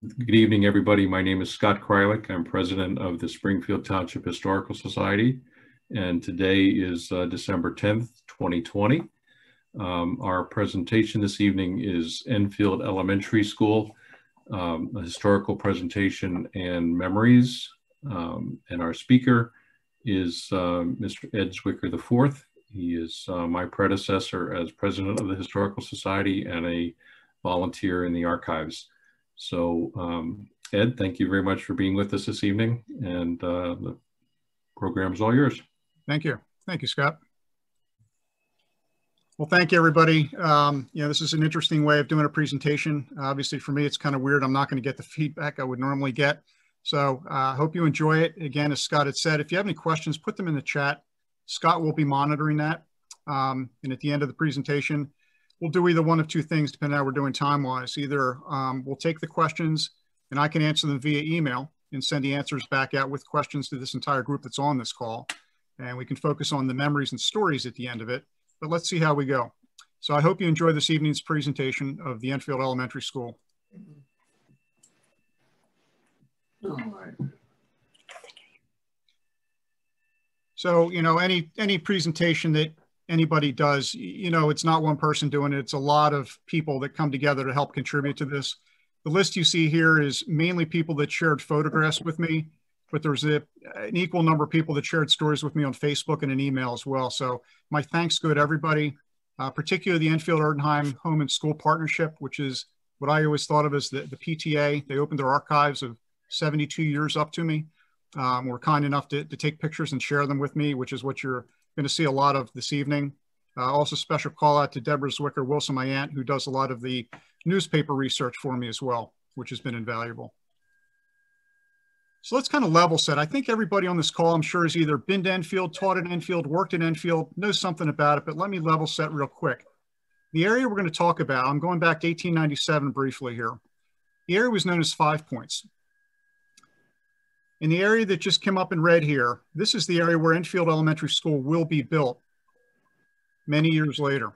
Good evening, everybody. My name is Scott Krylik. I'm president of the Springfield Township Historical Society, and today is December 10th, 2020. Our presentation this evening is Enfield Elementary School, a historical presentation and memories. And our speaker is Mr. Ed Zwicker IV. He is my predecessor as president of the Historical Society and a volunteer in the archives. So Ed, thank you very much for being with us this evening, and the program is all yours. Thank you. Thank you, Scott. Well, thank you, everybody. This is an interesting way of doing a presentation. Obviously, for me, it's kind of weird. I'm not going to get the feedback I would normally get. So I hope you enjoy it. Again, as Scott had said, if you have any questions, put them in the chat. Scott will be monitoring that. And at the end of the presentation, we'll do either one of two things, depending on how we're doing time-wise. Either we'll take the questions and I can answer them via email and send the answers back out with questions to this entire group that's on this call. And we can focus on the memories and stories at the end of it. But let's see how we go. So I hope you enjoy this evening's presentation of the Enfield Elementary School. All right. So, any presentation that anybody does, it's not one person doing it. It's a lot of people that come together to help contribute to this. The list you see here is mainly people that shared photographs with me, but there's an equal number of people that shared stories with me on Facebook and an email as well. So my thanks go to everybody, particularly the Enfield Erdenheim Home and School Partnership, which is what I always thought of as the PTA. They opened their archives of 72 years up to me. Were kind enough to take pictures and share them with me, which is what you're going to see a lot of this evening. Also special call out to Deborah Zwicker Wilson, my aunt, who does a lot of the newspaper research for me as well, which has been invaluable. So let's kind of level set. I think everybody on this call, I'm sure, has either been to Enfield, taught at Enfield, worked at Enfield, knows something about it, but let me level set real quick. The area we're going to talk about, I'm going back to 1897 briefly here. The area was known as 5 Points. In the area that just came up in red here, this is the area where Enfield Elementary School will be built many years later.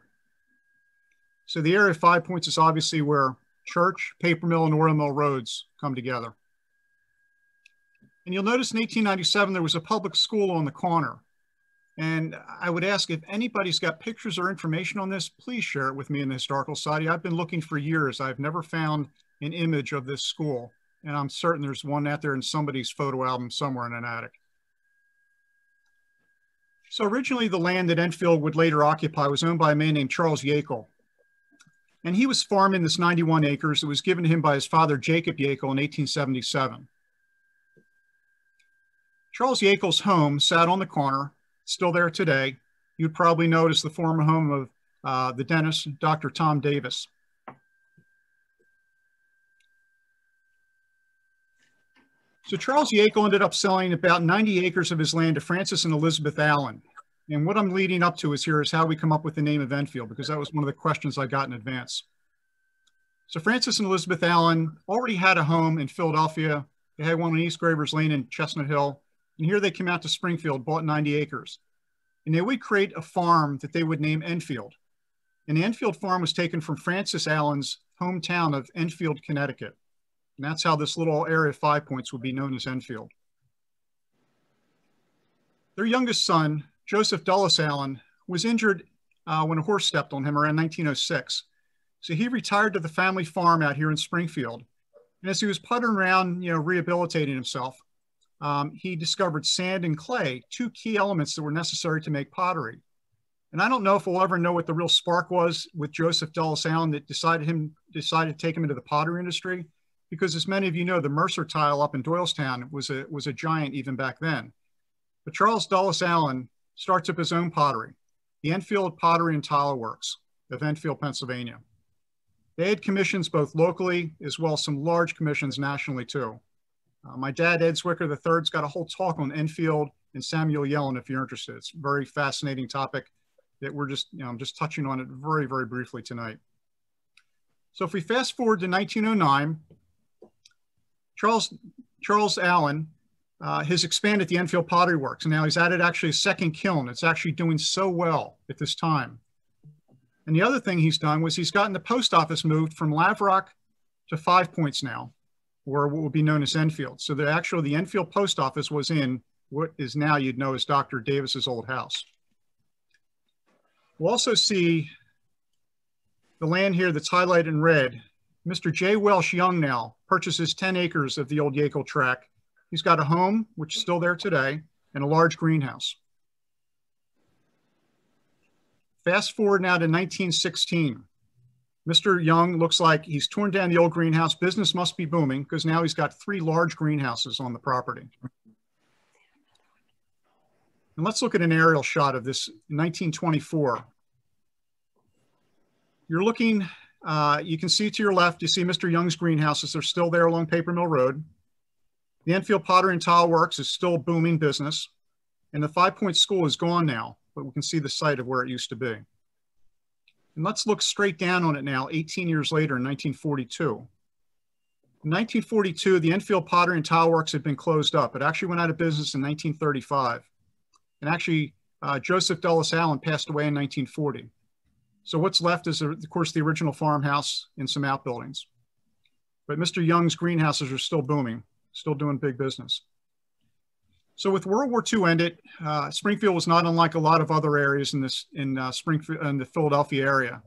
So the area of 5 Points is obviously where Church, Paper Mill, and Oreland Mill Roads come together. And you'll notice in 1897, there was a public school on the corner. And I would ask if anybody's got pictures or information on this, please share it with me in the Historical Society. I've been looking for years. I've never found an image of this school. And I'm certain there's one out there in somebody's photo album somewhere in an attic. So originally the land that Enfield would later occupy was owned by a man named Charles Yackel. And he was farming this 91 acres that was given to him by his father, Jacob Yackel, in 1877. Charles Yackel's home sat on the corner, still there today. You'd probably notice the former home of the dentist, Dr. Tom Davis. So Charles Yackel ended up selling about 90 acres of his land to Francis and Elizabeth Allen. And what I'm leading up to here is how we come up with the name of Enfield, because that was one of the questions I got in advance. So Francis and Elizabeth Allen already had a home in Philadelphia. They had one on East Gravers Lane in Chestnut Hill. And here they came out to Springfield, bought 90 acres. And they would create a farm that they would name Enfield. And the Enfield farm was taken from Francis Allen's hometown of Enfield, Connecticut. And that's how this little area of 5 Points would be known as Enfield. Their youngest son, Joseph Dulles Allen, was injured when a horse stepped on him around 1906. So he retired to the family farm out here in Springfield. And as he was puttering around, rehabilitating himself, he discovered sand and clay, two key elements that were necessary to make pottery. And I don't know if we'll ever know what the real spark was with Joseph Dulles Allen that decided to take him into the pottery industry. Because as many of you know, the Mercer tile up in Doylestown was a giant even back then. But Charles Dulles Allen starts up his own pottery, the Enfield Pottery and Tile Works of Enfield, Pennsylvania. They had commissions both locally as well as some large commissions nationally too. My dad, Ed Zwicker III's got a whole talk on Enfield and Samuel Yellen if you're interested. It's a very fascinating topic that we're just, I'm just touching on it very, very briefly tonight. So if we fast forward to 1909, Charles Allen has expanded the Enfield Pottery Works, and now he's added actually a second kiln. It's actually doing so well at this time. And the other thing he's done was he's gotten the post office moved from Lavrock to 5 Points now. or what would be known as Enfield. So the Enfield Post Office was in what is now you'd know as Dr. Davis's old house. We'll also see the land here that's highlighted in red. Mr. J. Welsh Young now purchases 10 acres of the old Yakel track. He's got a home, which is still there today, and a large greenhouse. Fast forward now to 1916. Mr. Young looks like he's torn down the old greenhouse. Business must be booming because now he's got 3 large greenhouses on the property. And let's look at an aerial shot of this in 1924. You're looking, you can see to your left, you see Mr. Young's greenhouses. They're still there along Paper Mill Road. The Enfield Pottery and Tile Works is still booming business. And the 5 Point School is gone now, but we can see the site of where it used to be. And let's look straight down on it now, 18 years later in 1942. In 1942, the Enfield Pottery and Tile Works had been closed up. It actually went out of business in 1935. And actually, Joseph Dulles Allen passed away in 1940. So what's left is, of course, the original farmhouse and some outbuildings. But Mr. Young's greenhouses are still booming, still doing big business. So with World War II ended, Springfield was not unlike a lot of other areas in Springfield and the Philadelphia area.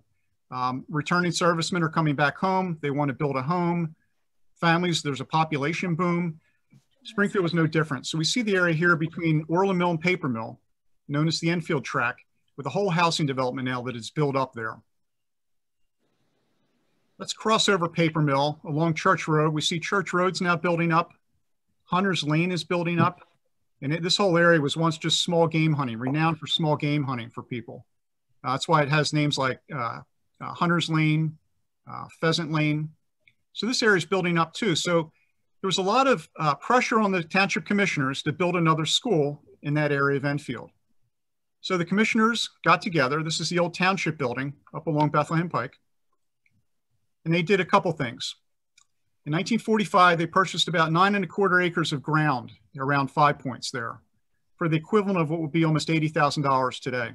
Returning servicemen are coming back home. They want to build a home. Families, there's a population boom. Springfield was no different. So we see the area here between Oreland Mill and Paper Mill, known as the Enfield track, with a whole housing development now that is built up there. Let's cross over Paper Mill along Church Road. We see Church Road's now building up. Hunter's Lane is building up. And this whole area was once just small game hunting, renowned for small game hunting for people. That's why it has names like Hunter's Lane, Pheasant Lane. So this area is building up too. So there was a lot of pressure on the township commissioners to build another school in that area of Enfield. So the commissioners got together. This is the old township building up along Bethlehem Pike. And they did a couple things. In 1945, they purchased about 9¼ acres of ground around 5 Points there for the equivalent of what would be almost $80,000 today.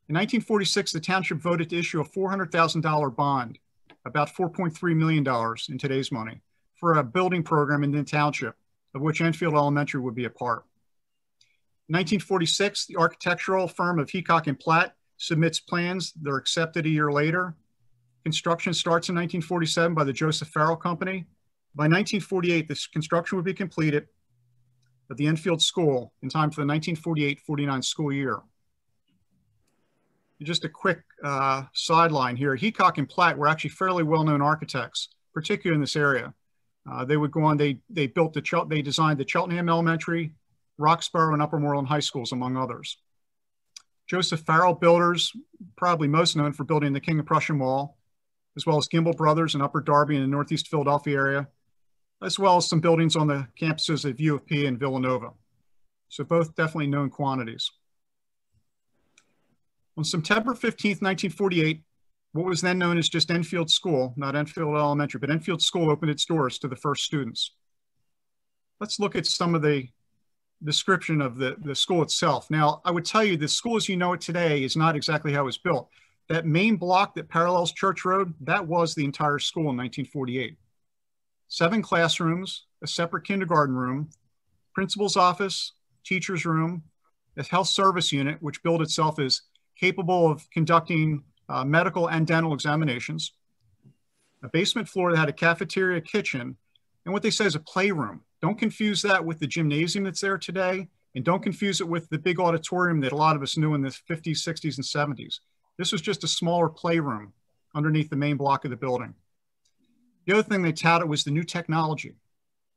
In 1946, the township voted to issue a $400,000 bond, about $4.3 million in today's money, for a building program in the township, of which Enfield Elementary would be a part. In 1946, the architectural firm of Heacock and Platt submits plans. They're accepted a year later. Construction starts in 1947 by the Joseph Company. By 1948, this construction would be completed at the Enfield School in time for the 1948-49 school year. Just a quick sideline here. Heacock and Platt were actually fairly well-known architects, particularly in this area. They would go on, they designed the Cheltenham Elementary, Roxborough, and Upper Moreland High Schools, among others. Joseph Farrell Builders, probably most known for building the King of Prussia Mall, as well as Gimbel Brothers in Upper Darby and the Northeast Philadelphia area, as well as some buildings on the campuses of U of P and Villanova. So both definitely known quantities. On September 15th, 1948, what was then known as just Enfield School, not Enfield Elementary, but Enfield School opened its doors to the first students. Let's look at some of the description of the school itself. Now, I would tell you the school as you know it today is not exactly how it was built. That main block that parallels Church Road, that was the entire school in 1948. 7 classrooms, a separate kindergarten room, principal's office, teacher's room, a health service unit, which billed itself as capable of conducting medical and dental examinations, a basement floor that had a cafeteria, kitchen, and what they say is a playroom. Don't confuse that with the gymnasium that's there today, and don't confuse it with the big auditorium that a lot of us knew in the 50s, 60s, and 70s. This was just a smaller playroom underneath the main block of the building. The other thing they touted was the new technology,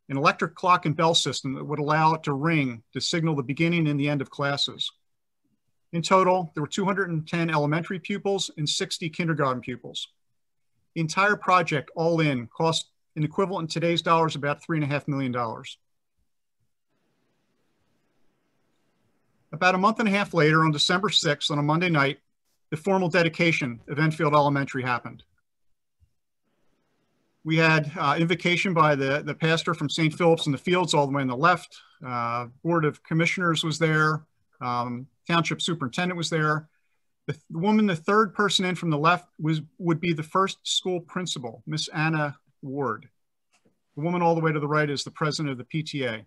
an electric clock and bell system that would allow it to ring to signal the beginning and the end of classes. In total, there were 210 elementary pupils and 60 kindergarten pupils. The entire project, all in, cost an equivalent in today's dollars about $3.5 million. About a month and a half later, on December 6th, on a Monday night, the formal dedication of Enfield Elementary happened. We had invocation by the pastor from St. Philip's in the Fields all the way on the left. Board of Commissioners was there. Township Superintendent was there. The woman, the third person in from the left, would be the first school principal, Miss Anna Ward. The woman all the way to the right is the president of the PTA.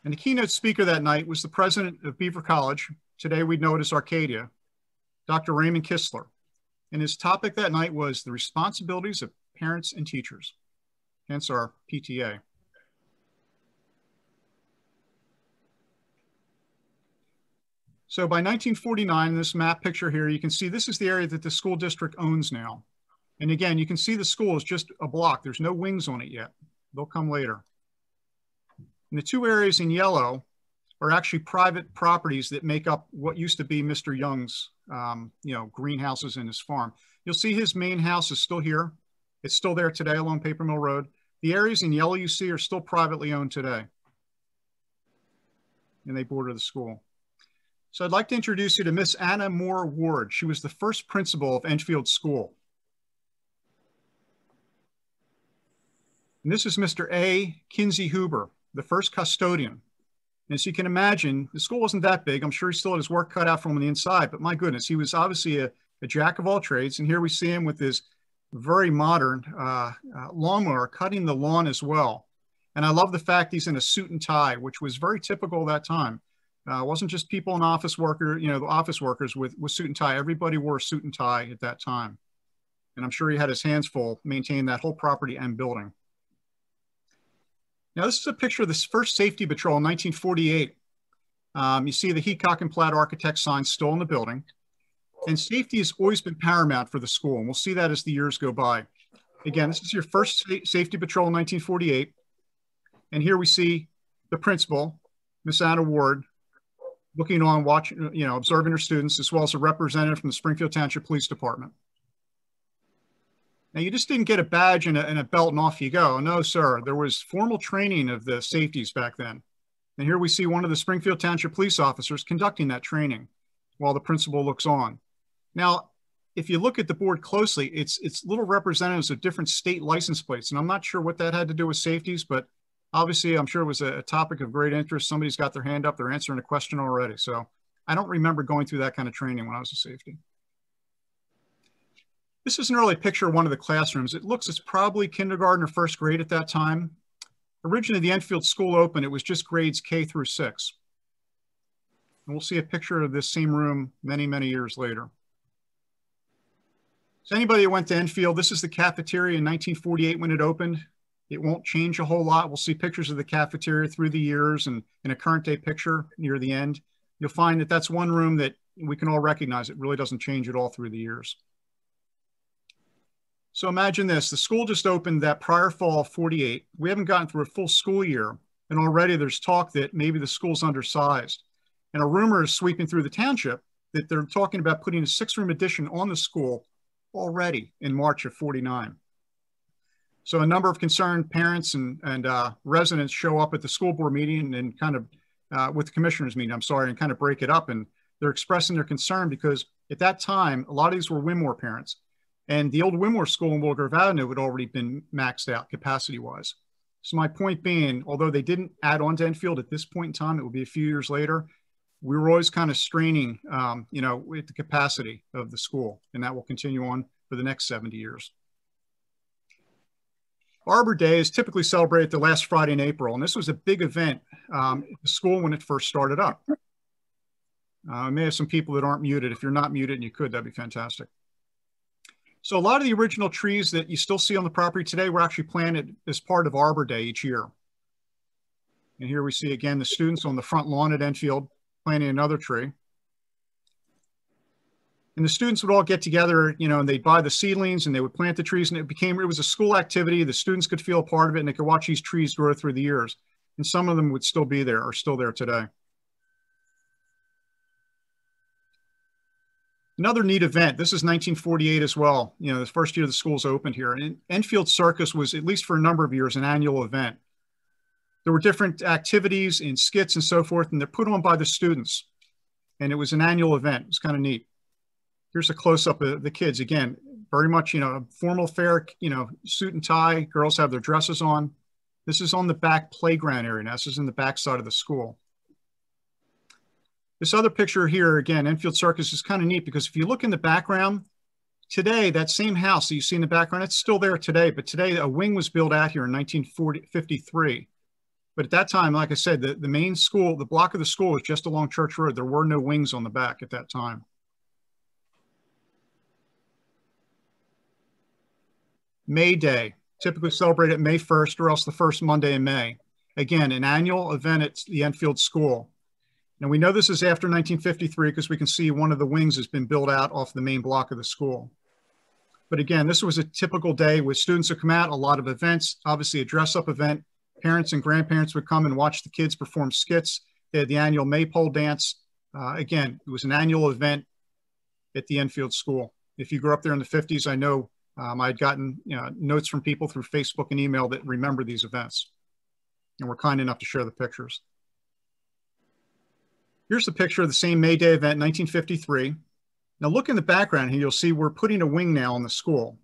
And the keynote speaker that night was the president of Beaver College. Today we know it as Arcadia, Dr. Raymond Kistler. And his topic that night was the responsibilities of parents and teachers, hence our PTA. So by 1949, this map picture here, you can see this is the area that the school district owns now. And again, you can see the school is just a block. There's no wings on it yet. They'll come later. And the two areas in yellow are actually private properties that make up what used to be Mr. Young's, greenhouses in his farm. You'll see his main house is still here. It's still there today along Paper Mill Road. The areas in yellow you see are still privately owned today. And they border the school. So I'd like to introduce you to Miss Anna Moore Ward. She was the first principal of Enfield School. And this is Mr. A. Kinsey Huber, the first custodian. And as you can imagine, the school wasn't that big. I'm sure he still had his work cut out for him on the inside, but my goodness, he was obviously a jack of all trades. And here we see him with his very modern lawnmower cutting the lawn as well. And I love the fact he's in a suit and tie, which was very typical of that time. It wasn't just people in office worker, the office workers with suit and tie. Everybody wore a suit and tie at that time. And I'm sure he had his hands full maintaining that whole property and building. Now, this is a picture of this first safety patrol in 1948. You see the Heacock and Platt architect sign still in the building. And safety has always been paramount for the school. And we'll see that as the years go by. Again, this is your first safety patrol in 1948. And here we see the principal, Miss Anna Ward, looking on, watching, observing her students, as well as a representative from the Springfield Township Police Department. Now, you just didn't get a badge and a belt and off you go. No, sir. There was formal training of the safeties back then. And here we see one of the Springfield Township police officers conducting that training while the principal looks on. Now, if you look at the board closely, it's little representatives of different state license plates. And I'm not sure what that had to do with safeties, but obviously, I'm sure it was a topic of great interest. Somebody's got their hand up. They're answering a question already. So I don't remember going through that kind of training when I was a safety. This is an early picture of one of the classrooms. It looks it's probably kindergarten or first grade at that time. Originally, the Enfield School opened. It was just grades K through 6. And we'll see a picture of this same room many, many years later. So anybody who went to Enfield, this is the cafeteria in 1948 when it opened. It won't change a whole lot. We'll see pictures of the cafeteria through the years, and in a current day picture near the end, you'll find that that's one room that we can all recognize. It really doesn't change at all through the years. So imagine this, the school just opened that prior fall of 48. We haven't gotten through a full school year, and already there's talk that maybe the school's undersized. And a rumor is sweeping through the township that they're talking about putting a 6-room addition on the school already in March of 49. So a number of concerned parents and residents show up at the school board meeting and kind of, with the commissioners meeting, and kind of break it up. And they're expressing their concern because at that time, a lot of these were Winmore parents. And the old Winmore School in Willow Grove Avenue had already been maxed out capacity-wise. So my point being, although they didn't add on to Enfield at this point in time, it will be a few years later, we were always kind of straining, with the capacity of the school. And that will continue on for the next 70 years. Arbor Day is typically celebrated the last Friday in April, and this was a big event at the school when it first started up. I may have some people that aren't muted. If you're not muted and you could, that'd be fantastic. So a lot of the original trees that you still see on the property today were actually planted as part of Arbor Day each year. And here we see again the students on the front lawn at Enfield planting another tree. And the students would all get together, and they'd buy the seedlings and they would plant the trees, and it was a school activity. The students could feel a part of it and they could watch these trees grow through the years. And some of them would still be there, or still there today. Another neat event, this is 1948 as well. The first year the school's opened here. And Enfield Circus was, at least for a number of years, an annual event. There were different activities and skits and so forth, and they're put on by the students. And it was an annual event. It was kind of neat. Here's a close-up of the kids. Again, very much, formal fare, suit and tie. Girls have their dresses on. This is on the back playground area. Now, this is in the back side of the school. This other picture here, again, Enfield Circus is kind of neat because if you look in the background, Today, that same house that you see in the background, it's still there today, but today a wing was built out here in 1953. But at that time, like I said, the main school, the block of the school was just along Church Road. There were no wings on the back at that time. May Day, typically celebrated May 1st or else the first Monday in May. Again, an annual event at the Enfield School. Now we know this is after 1953 because we can see one of the wings has been built out off the main block of the school. But again, this was a typical day with students who come out, a lot of events, obviously a dress-up event. Parents and grandparents would come and watch the kids perform skits. They had the annual maypole dance. Again, it was an annual event at the Enfield School. If you grew up there in the 50s, I know I'd gotten notes from people through Facebook and email that remember these events and were kind enough to share the pictures. Here's the picture of the same May Day event, 1953. Now look in the background here, you'll see we're putting a wing now on the school.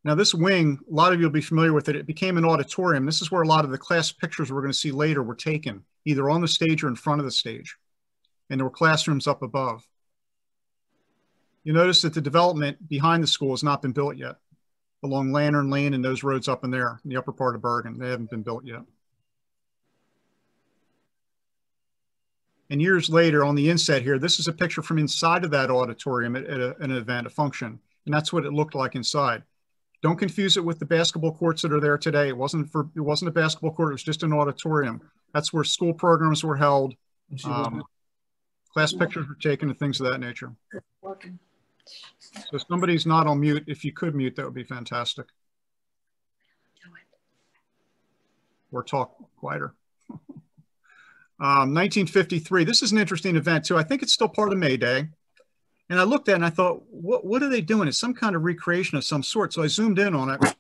Now this wing, a lot of you will be familiar with it. It became an auditorium. This is where a lot of the class pictures we're going to see later were taken, either on the stage or in front of the stage. And there were classrooms up above. You notice that the development behind the school has not been built yet. Along Lantern Lane and those roads up in there, in the upper part of Bergen, they haven't been built yet. And years later on the inset here, this is a picture from inside of that auditorium at an event, a function. And that's what it looked like inside. Don't confuse it with the basketball courts that are there today. It wasn't a basketball court, it was just an auditorium. That's where school programs were held, class pictures were taken and things of that nature. So if somebody's not on mute, if you could mute, that would be fantastic. Or talk quieter. 1953, this is an interesting event too. I think it's still part of May Day. And I looked at it and I thought, what are they doing? It's some kind of recreation of some sort. So I zoomed in on it.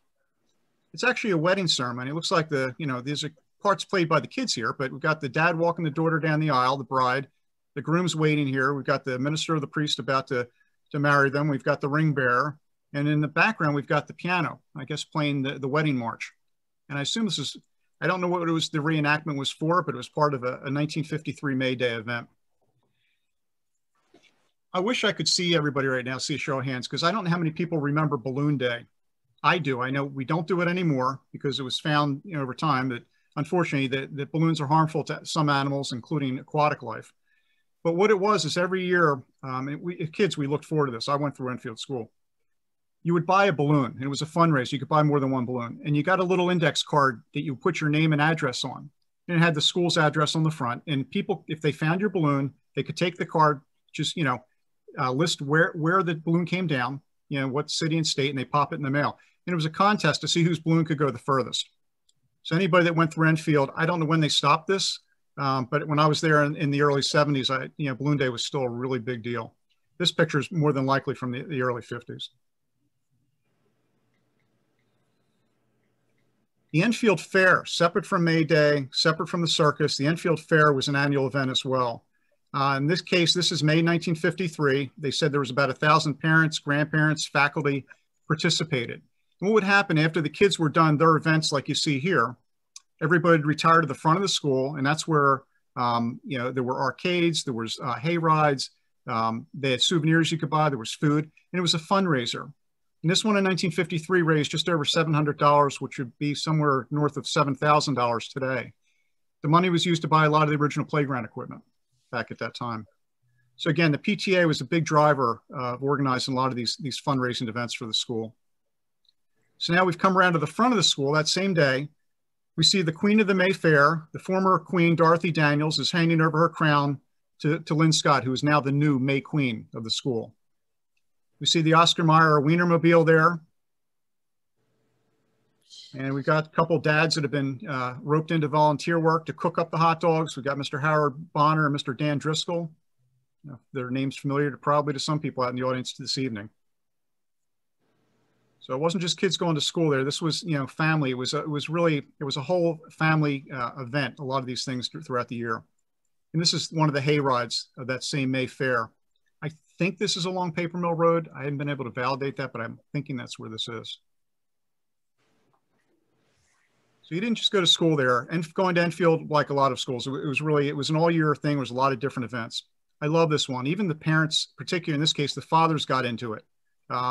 It's actually a wedding ceremony. It looks like these are parts played by the kids here, but we've got the dad walking the daughter down the aisle, the bride, the groom's waiting here. We've got the minister or the priest about to marry them. We've got the ring bearer. And in the background, we've got the piano, I guess, playing the wedding march. And I assume this is, I don't know what it was the reenactment was for, but it was part of a 1953 May Day event. I wish I could see everybody right now, see a show of hands, because I don't know how many people remember Balloon Day. I do. I know we don't do it anymore because it was found over time that unfortunately that balloons are harmful to some animals, including aquatic life. But what it was is every year, kids, we looked forward to this. I went through Enfield School. You would buy a balloon, and it was a fundraiser. You could buy more than one balloon, and you got a little index card that you put your name and address on. And it had the school's address on the front. And people, if they found your balloon, they could take the card, just list where the balloon came down, what city and state, and they pop it in the mail. And it was a contest to see whose balloon could go the furthest. So anybody that went through Enfield, I don't know when they stopped this, but when I was there in the early 70s, Balloon Day was still a really big deal. This picture is more than likely from the early 50s. The Enfield Fair, separate from May Day, separate from the circus, the Enfield Fair was an annual event as well. In this case, this is May 1953. They said there was about 1,000 parents, grandparents, faculty participated. And what would happen after the kids were done their events like you see here, everybody would retire to the front of the school, and that's where there were arcades, there was hay rides, they had souvenirs you could buy, there was food, and it was a fundraiser. And this one in 1953 raised just over $700, which would be somewhere north of $7,000 today. The money was used to buy a lot of the original playground equipment back at that time. So again, the PTA was a big driver of organizing a lot of these fundraising events for the school. So now we've come around to the front of the school that same day. We see the Queen of the May Fair, the former Queen Dorothy Daniels, is hanging over her crown to Lynn Scott, who is now the new May Queen of the school. We see the Oscar Mayer Wienermobile there. And we've got a couple dads that have been roped into volunteer work to cook up the hot dogs. We've got Mr. Howard Bonner and Mr. Dan Driscoll. Their names familiar probably to some people out in the audience this evening. So it wasn't just kids going to school there. This was, family. It was a whole family event, a lot of these things throughout the year. And this is one of the hay rides of that same May Fair. I think this is along Paper Mill Road. I haven't been able to validate that, but I'm thinking that's where this is. So you didn't just go to school there. And going to Enfield, like a lot of schools, it was an all-year thing. There was a lot of different events. I love this one. Even the parents, particularly in this case, the fathers got into it.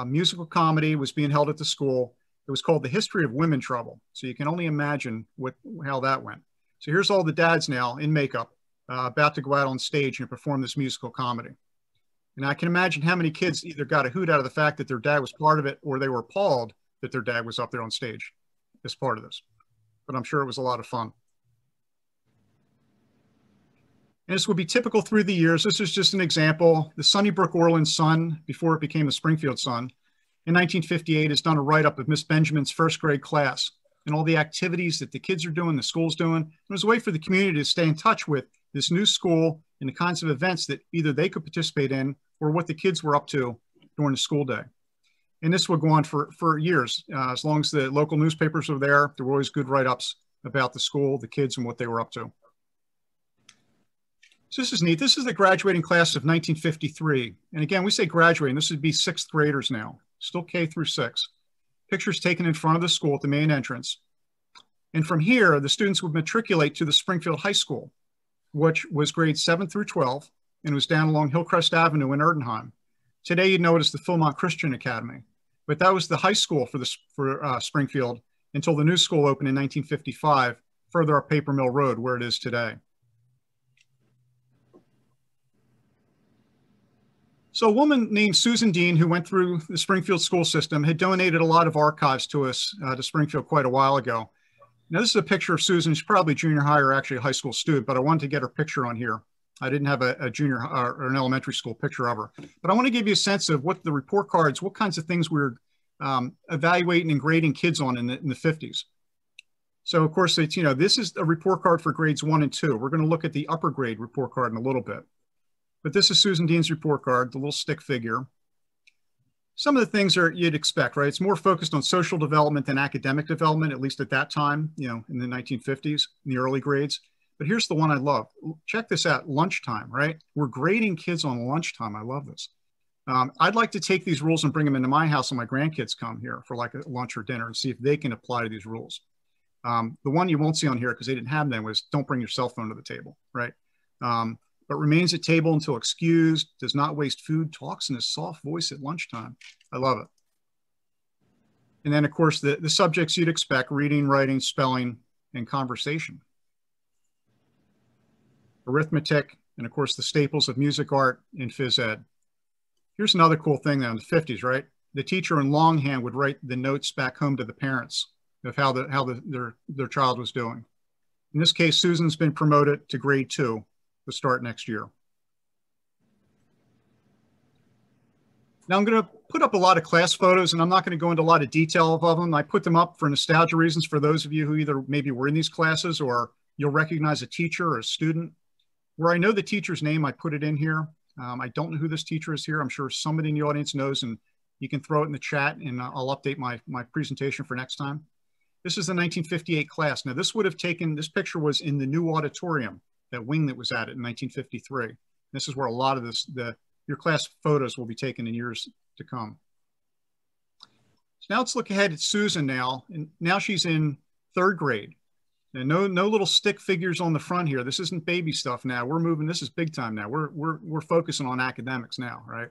Musical comedy was being held at the school. It was called The History of Women Trouble. So you can only imagine how that went. So here's all the dads now in makeup, about to go out on stage and perform this musical comedy. And I can imagine how many kids either got a hoot out of the fact that their dad was part of it, or they were appalled that their dad was up there on stage as part of this. But I'm sure it was a lot of fun. And this would be typical through the years. This is just an example. The Sunnybrook Oreland Sun, before it became the Springfield Sun, in 1958 has done a write-up of Miss Benjamin's first grade class and all the activities that the kids are doing, the school's doing. It was a way for the community to stay in touch with this new school and the kinds of events that either they could participate in or what the kids were up to during the school day. And this would go on for years. As long as the local newspapers were there were always good write-ups about the school, the kids, and what they were up to. So this is neat. This is the graduating class of 1953. And again, we say graduating. This would be sixth graders now, still K through 6. Pictures taken in front of the school at the main entrance. And from here, the students would matriculate to the Springfield High School, which was grades 7 through 12, and was down along Hillcrest Avenue in Erdenheim. Today, you'd know it as the Philmont Christian Academy. But that was the high school for Springfield until the new school opened in 1955, further up Paper Mill Road, where it is today. So a woman named Susan Dean, who went through the Springfield school system, had donated a lot of archives to us, to Springfield, quite a while ago. Now, this is a picture of Susan. She's probably junior high or actually a high school student, but I wanted to get her picture on here. I didn't have a junior or an elementary school picture of her. But I want to give you a sense of what the report cards, what kinds of things we were evaluating and grading kids on in the 50s. So, of course, it's, this is a report card for grades 1 and 2. We're going to look at the upper grade report card in a little bit. But this is Susan Dean's report card, the little stick figure. Some of the things you'd expect, right? It's more focused on social development than academic development, at least at that time, in the 1950s, in the early grades. But here's the one I love. Check this out, lunchtime, right? We're grading kids on lunchtime. I love this. I'd like to take these rules and bring them into my house when my grandkids come here for like a lunch or dinner and see if they can apply to these rules. The one you won't see on here because they didn't have them was don't bring your cell phone to the table, right? But remains at table until excused, does not waste food, talks in a soft voice at lunchtime. I love it. And then, of course, the subjects you'd expect: reading, writing, spelling, and conversation. Arithmetic, and of course, the staples of music, art, and phys ed. Here's another cool thing now in the 50s, right? The teacher in longhand would write the notes back home to the parents of how their child was doing. In this case, Susan's been promoted to grade 2. To start next year. Now I'm going to put up a lot of class photos, and I'm not going to go into a lot of detail of them. I put them up for nostalgia reasons for those of you who either maybe were in these classes or you'll recognize a teacher or a student. Where I know the teacher's name, I put it in here. I don't know who this teacher is here. I'm sure somebody in the audience knows, and you can throw it in the chat, and I'll update my presentation for next time. This is the 1958 class. Now this would have taken, this picture was in the new auditorium, that wing that was at it in 1953. This is where a lot of your class photos will be taken in years to come. So now let's look ahead at Susan now. And now she's in 3rd grade. And no little stick figures on the front here. This isn't baby stuff now. We're moving, this is big time now. We're focusing on academics now, right?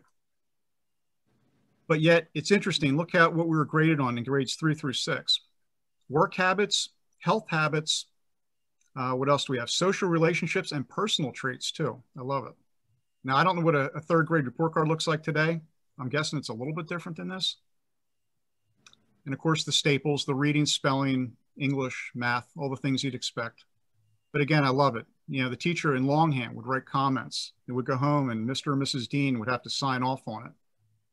But yet it's interesting. Look at what we were graded on in grades 3 through 6. Work habits, health habits, what else do we have? Social relationships and personal traits too. I love it. Now, I don't know what a 3rd grade report card looks like today. I'm guessing it's a little bit different than this. And of course, the staples, the reading, spelling, English, math, all the things you'd expect. But again, I love it. The teacher in longhand would write comments. They would go home and Mr. and Mrs. Dean would have to sign off on it.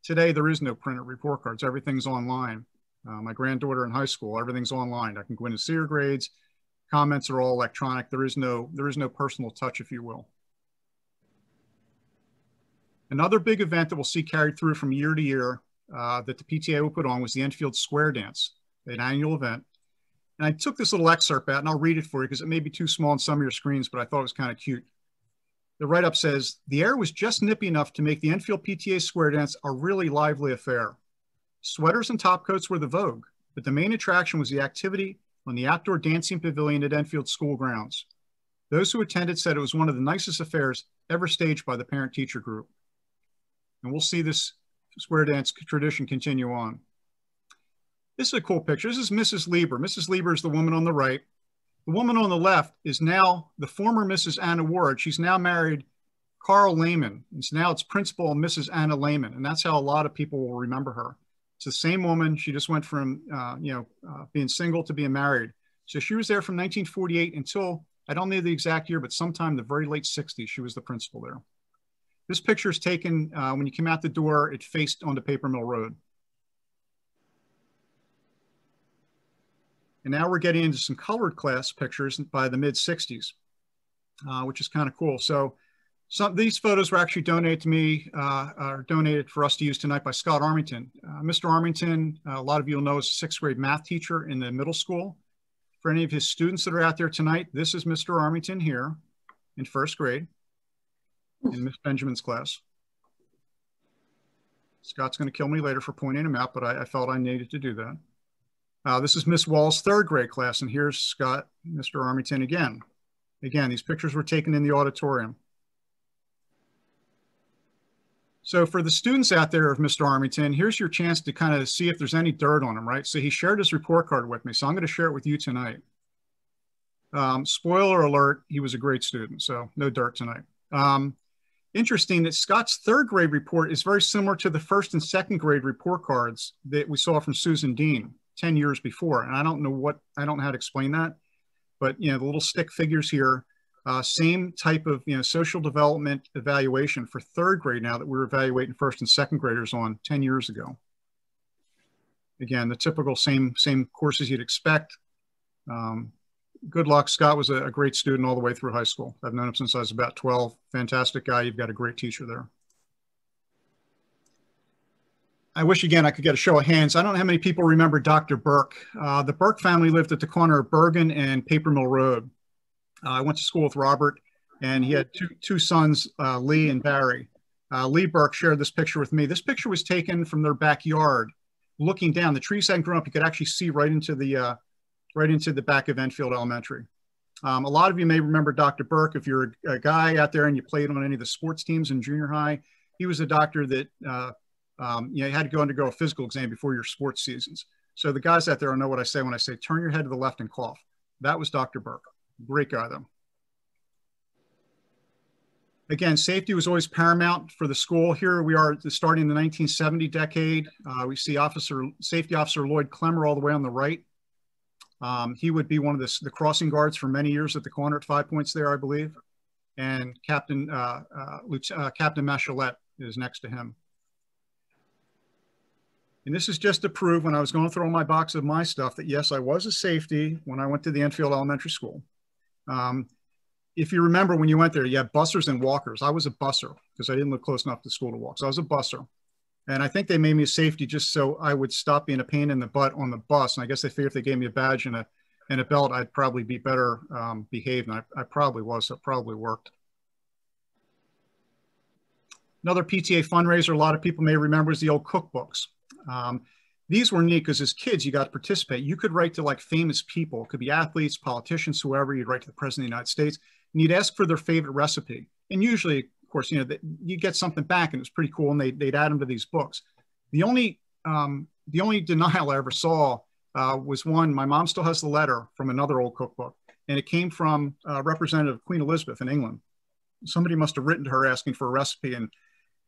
Today, there is no printed report cards. Everything's online. My granddaughter in high school, everything's online. I can go in and see her grades. Comments are all electronic. There is no personal touch, if you will. Another big event that we'll see carried through from year to year that the PTA will put on was the Enfield Square Dance, an annual event. And I took this little excerpt out, and I'll read it for you because it may be too small on some of your screens, but I thought it was kind of cute. The write-up says, "The air was just nippy enough to make the Enfield PTA Square Dance a really lively affair. Sweaters and topcoats were the vogue, but the main attraction was the activity on the outdoor dancing pavilion at Enfield School grounds. Those who attended said it was one of the nicest affairs ever staged by the parent-teacher group." And we'll see this square dance tradition continue on. This is a cool picture. This is Mrs. Lieber. Mrs. Lieber is the woman on the right. The woman on the left is now the former Mrs. Anna Ward. She's now married Carl Lehman. It's Principal Mrs. Anna Lehman, and that's how a lot of people will remember her. It's the same woman. She just went from being single to being married. So she was there from 1948 until, I don't know the exact year, but sometime in the very late 60s, she was the principal there. This picture is taken when you came out the door. It faced onto Paper Mill Road. And now we're getting into some colored class pictures by the mid 60s, which is kind of cool. So these photos were actually donated to me, or donated for us to use tonight by Scott Armington. Mr. Armington, a lot of you will know, is a 6th grade math teacher in the middle school. For any of his students that are out there tonight, this is Mr. Armington here in 1st grade in Miss Benjamin's class. Scott's going to kill me later for pointing him out, but I felt I needed to do that. This is Miss Wall's 3rd grade class, and here's Scott, Mr. Armington again. Again, these pictures were taken in the auditorium. So for the students out there of Mr. Armington, here's your chance to kind of see if there's any dirt on him, right? So he shared his report card with me, so I'm going to share it with you tonight. Spoiler alert, he was a great student, so no dirt tonight. Interesting that Scott's 3rd grade report is very similar to the 1st and 2nd grade report cards that we saw from Susan Dean 10 years before. And I don't know how to explain that, but the little stick figures here, same type of, social development evaluation for 3rd grade now that we were evaluating 1st and 2nd graders on 10 years ago. Again, the typical same courses you'd expect. Good luck. Scott was a great student all the way through high school. I've known him since I was about 12. Fantastic guy. You've got a great teacher there. I wish, again, I could get a show of hands. I don't know how many people remember Dr. Burke. The Burke family lived at the corner of Bergen and Paper Mill Road. I went to school with Robert, and he had two sons, Lee and Barry. Lee Burke shared this picture with me. This picture was taken from their backyard, looking down. The trees hadn't grown up. You could actually see right into the back of Enfield Elementary. A lot of you may remember Dr. Burke. If you're a guy out there and you played on any of the sports teams in junior high, he was a doctor that you had to go undergo a physical exam before your sports seasons. So the guys out there will know what I say when I say turn your head to the left and cough. That was Dr. Burke. Great guy, though. Again, safety was always paramount for the school. Here we are starting the 1970 decade. We see Safety Officer Lloyd Clemmer all the way on the right. He would be one of the crossing guards for many years at the corner at 5 Points there, I believe. And Captain Machelette is next to him. And this is just to prove, when I was going through all my box of my stuff, that yes, I was a safety when I went to the Enfield Elementary School. If you remember when you went there, you had bussers and walkers. I was a busser because I didn't live close enough to school to walk. So I was a busser. And I think they made me a safety just so I would stop being a pain in the butt on the bus. And I guess they figured if they gave me a badge and a belt, I'd probably be better behaved. And I probably was, so it probably worked. Another PTA fundraiser a lot of people may remember is the old cookbooks. These were neat because as kids, you got to participate. You could write to like famous people. It could be athletes, politicians, whoever. You'd write to the President of the United States and you'd ask for their favorite recipe. And usually, of course, you get something back and it was pretty cool and they'd add them to these books. The only denial I ever saw was one. My mom still has the letter from another old cookbook, and it came from Representative Queen Elizabeth in England. Somebody must have written to her asking for a recipe, and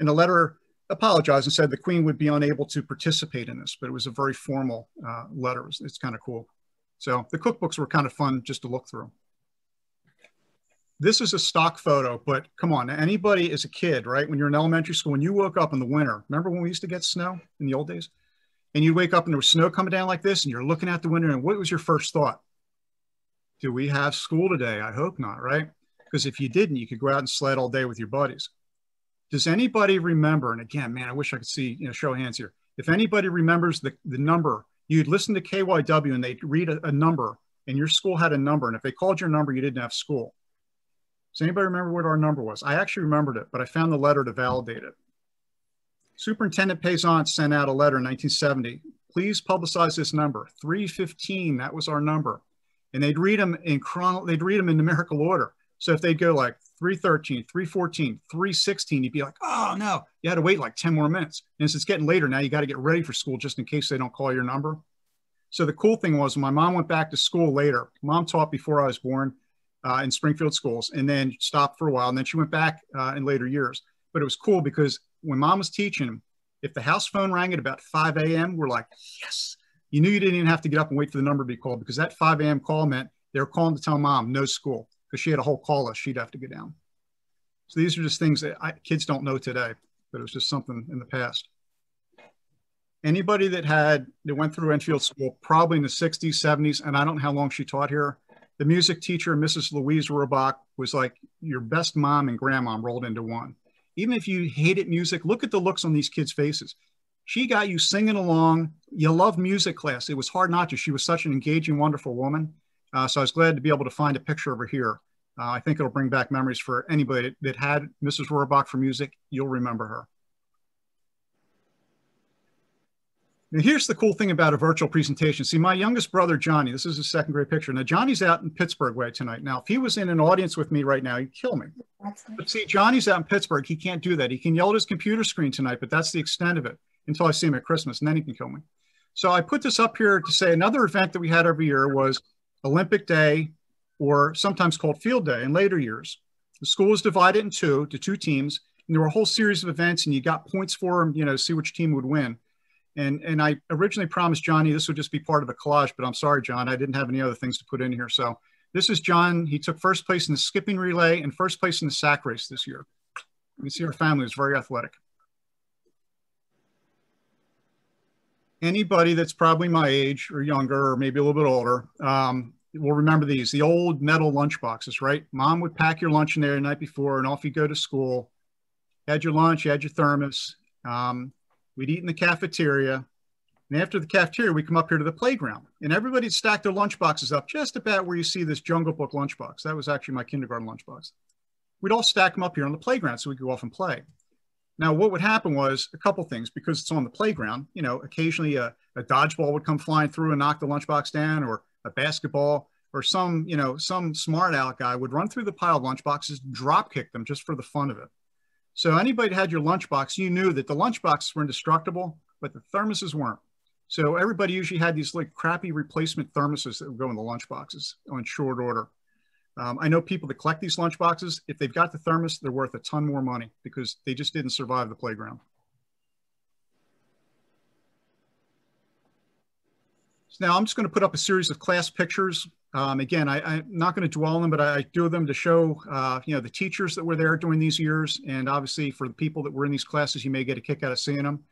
in the letter apologized and said the Queen would be unable to participate in this, but it was a very formal letter. It's kind of cool. So the cookbooks were kind of fun just to look through. This is a stock photo, but come on, anybody as a kid, right? When you're in elementary school, when you woke up in the winter, remember when we used to get snow in the old days? And you'd wake up and there was snow coming down like this and you're looking at the window and what was your first thought? Do we have school today? I hope not, right? Because if you didn't, you could go out and sled all day with your buddies. Does anybody remember, and again, man, I wish I could see, show of hands here. If anybody remembers the number, you'd listen to KYW and they'd read a number and your school had a number. And if they called your number, you didn't have school. Does anybody remember what our number was? I actually remembered it, but I found the letter to validate it. Superintendent Payson sent out a letter in 1970. Please publicize this number, 315. That was our number. And they'd read them in numerical order. So if they'd go like 3:13, 3:14, 3:16, you'd be like, oh no, you had to wait like 10 more minutes. And as it's getting later now, you got to get ready for school just in case they don't call your number. So the cool thing was when my mom went back to school later, mom taught before I was born in Springfield schools and then stopped for a while. And then she went back in later years. But it was cool because when mom was teaching, if the house phone rang at about 5 a.m., we're like, yes. You knew you didn't even have to get up and wait for the number to be called because that 5 a.m. call meant they were calling to tell mom no school because she had a whole call list she'd have to get down. So these are just things that kids don't know today, but it was just something in the past. Anybody that went through Enfield School, probably in the 60s, 70s, and I don't know how long she taught here, the music teacher, Mrs. Louise Rohrbach, was like your best mom and grandmom rolled into one. Even if you hated music, look at the looks on these kids' faces. She got you singing along. You love music class. It was hard not to. She was such an engaging, wonderful woman. So I was glad to be able to find a picture of her here. I think it'll bring back memories for anybody that had Mrs. Rohrbach for music. You'll remember her. Now, here's the cool thing about a virtual presentation. See, my youngest brother, Johnny, this is his second grade picture. Now, Johnny's out in Pittsburgh way tonight. Now, if he was in an audience with me right now, he'd kill me. But see, Johnny's out in Pittsburgh. He can't do that. He can yell at his computer screen tonight, but that's the extent of it until I see him at Christmas, and then he can kill me. So I put this up here to say another event that we had every year was Olympic Day, or sometimes called Field Day in later years. The school was divided into two teams, and there were a whole series of events, and you got points for them, see which team would win. And I originally promised Johnny this would just be part of a collage, but I'm sorry, John, I didn't have any other things to put in here. So this is John. He took first place in the skipping relay and first place in the sack race this year. You can see our family was very athletic. Anybody that's probably my age or younger, or maybe a little bit older, will remember these, the old metal lunch boxes, right? Mom would pack your lunch in there the night before and off you go to school. You had your lunch, you had your thermos. We'd eat in the cafeteria. And after the cafeteria, we come up here to the playground. And everybody stacked their lunch boxes up just about where you see this Jungle Book lunchbox. That was actually my kindergarten lunchbox. We'd all stack them up here on the playground so we could go off and play. Now, what would happen was a couple things, because it's on the playground, occasionally a dodgeball would come flying through and knock the lunchbox down, or a basketball, or some smart aleck guy would run through the pile of lunchboxes, drop kick them just for the fun of it. So anybody that had your lunchbox, you knew that the lunchboxes were indestructible, but the thermoses weren't. So everybody usually had these like crappy replacement thermoses that would go in the lunchboxes on short order. I know people that collect these lunchboxes, if they've got the thermos, they're worth a ton more money because they just didn't survive the playground. So now I'm just going to put up a series of class pictures. Again, I'm not going to dwell on them, but I do them to show, the teachers that were there during these years. And obviously for the people that were in these classes, you may get a kick out of seeing them.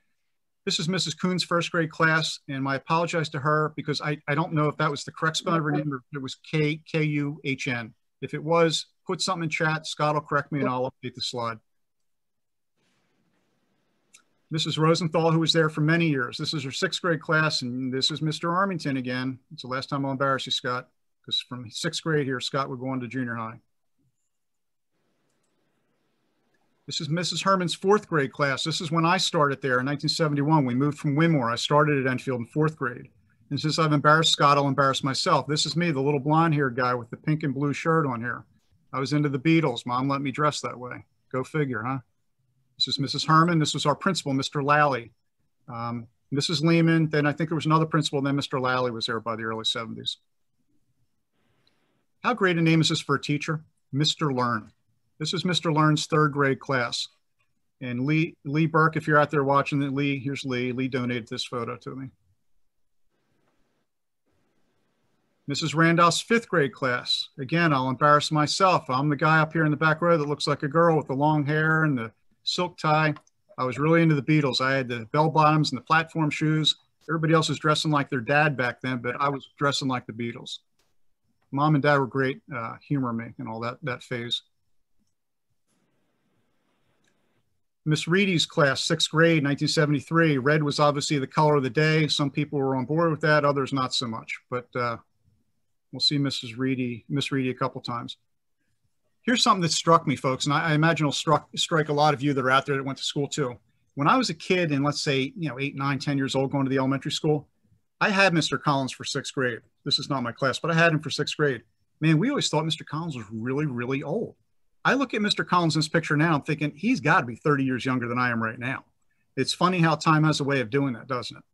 This is Mrs. Kuhn's first grade class, and I apologize to her because I don't know if that was the correct spelling of her name or if it was K-U-H-N. If it was, put something in chat. Scott will correct me and I'll update the slide. Mrs. Rosenthal, who was there for many years. This is her sixth grade class, and this is Mr. Armington again. It's the last time I'll embarrass you, Scott, because from sixth grade here, Scott would go on to junior high. This is Mrs. Herman's fourth grade class. This is when I started there in 1971. We moved from Winmore. I started at Enfield in fourth grade. And since I've embarrassed Scott, I'll embarrass myself. This is me, the little blonde-haired guy with the pink and blue shirt on here. I was into the Beatles. Mom let me dress that way. Go figure, huh? This is Mrs. Herman. This was our principal, Mr. Lally. Mrs. Lehman. Then I think there was another principal. Then Mr. Lally was there by the early 70s. How great a name is this for a teacher? Mr. Learn. This is Mr. Learn's third grade class. And Lee Burke, if you're out there watching it, Lee, here's Lee. Lee donated this photo to me. Mrs. Randolph's fifth grade class. Again, I'll embarrass myself. I'm the guy up here in the back row that looks like a girl with the long hair and the silk tie. I was really into the Beatles. I had the bell bottoms and the platform shoes. Everybody else was dressing like their dad back then, but I was dressing like the Beatles. Mom and Dad were great, humor me and all that phase. Miss Reedy's class, sixth grade, 1973. Red was obviously the color of the day. Some people were on board with that, others not so much. But we'll see Miss Reedy a couple times. Here's something that struck me, folks, and I imagine it'll strike a lot of you that are out there that went to school too. When I was a kid and let's say, 8, 9, 10 years old going to the elementary school, I had Mr. Collins for sixth grade. This is not my class, but I had him for sixth grade. man, we always thought Mr. Collins was really, really old. I look at Mr. Collins in this picture now, I'm thinking he's got to be 30 years younger than I am right now. It's funny how time has a way of doing that, doesn't it?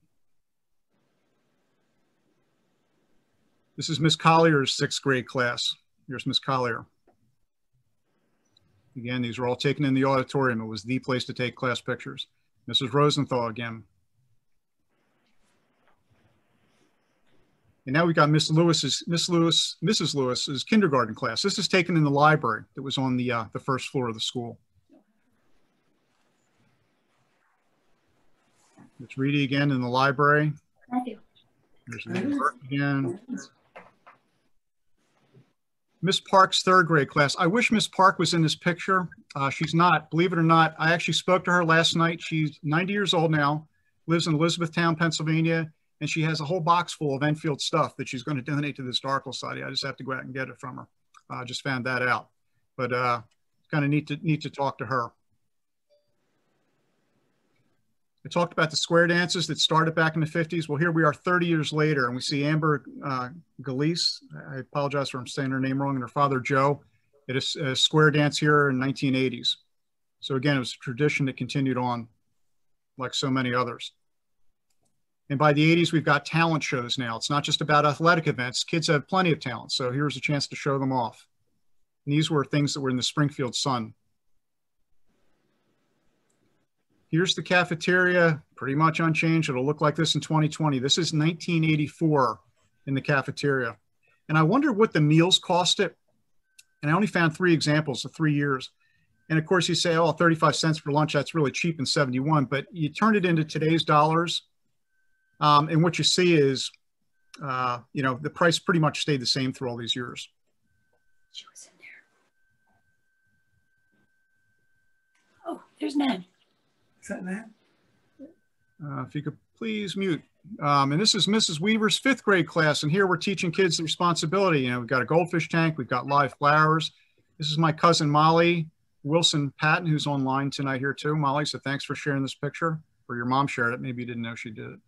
This is Miss Collier's 6th grade class. Here's Miss Collier. Again, these were all taken in the auditorium. It was the place to take class pictures. Mrs. Rosenthal again. And now we got Mrs. Lewis's kindergarten class. This is taken in the library that was on the first floor of the school. It's Reedy again in the library. There's again. Miss Park's 3rd grade class. I wish Miss Park was in this picture. She's not, believe it or not. I actually spoke to her last night. She's 90 years old now, lives in Elizabethtown, Pennsylvania, and she has a whole box full of Enfield stuff that she's going to donate to the Historical Society. I just have to go out and get it from her. I just found that out. But it's kind of neat to talk to her. I talked about the square dances that started back in the 50s. Well, here we are 30 years later, and we see Amber Galise, I apologize for saying her name wrong, and her father, Joe, at a square dance here in 1980s. So again, it was a tradition that continued on like so many others. And by the 80s, we've got talent shows now. It's not just about athletic events. Kids have plenty of talent, so here's a chance to show them off. And these were things that were in the Springfield Sun. Here's the cafeteria, pretty much unchanged. It'll look like this in 2020. This is 1984 in the cafeteria. And I wonder what the meals cost it. And I only found 3 examples of 3 years. And of course you say, oh, 35 cents for lunch, that's really cheap in 71, but you turn it into today's dollars. And what you see is, you know, the price pretty much stayed the same through all these years. She was in there. Oh, there's Ned. Is that Ned? If you could please mute. And this is Mrs. Weaver's 5th grade class. And here we're teaching kids the responsibility. You know, we've got a goldfish tank, we've got live flowers. This is my cousin, Molly Wilson Patton, who's online tonight here too. Molly, so thanks for sharing this picture. Or your mom shared it. Maybe you didn't know she did it.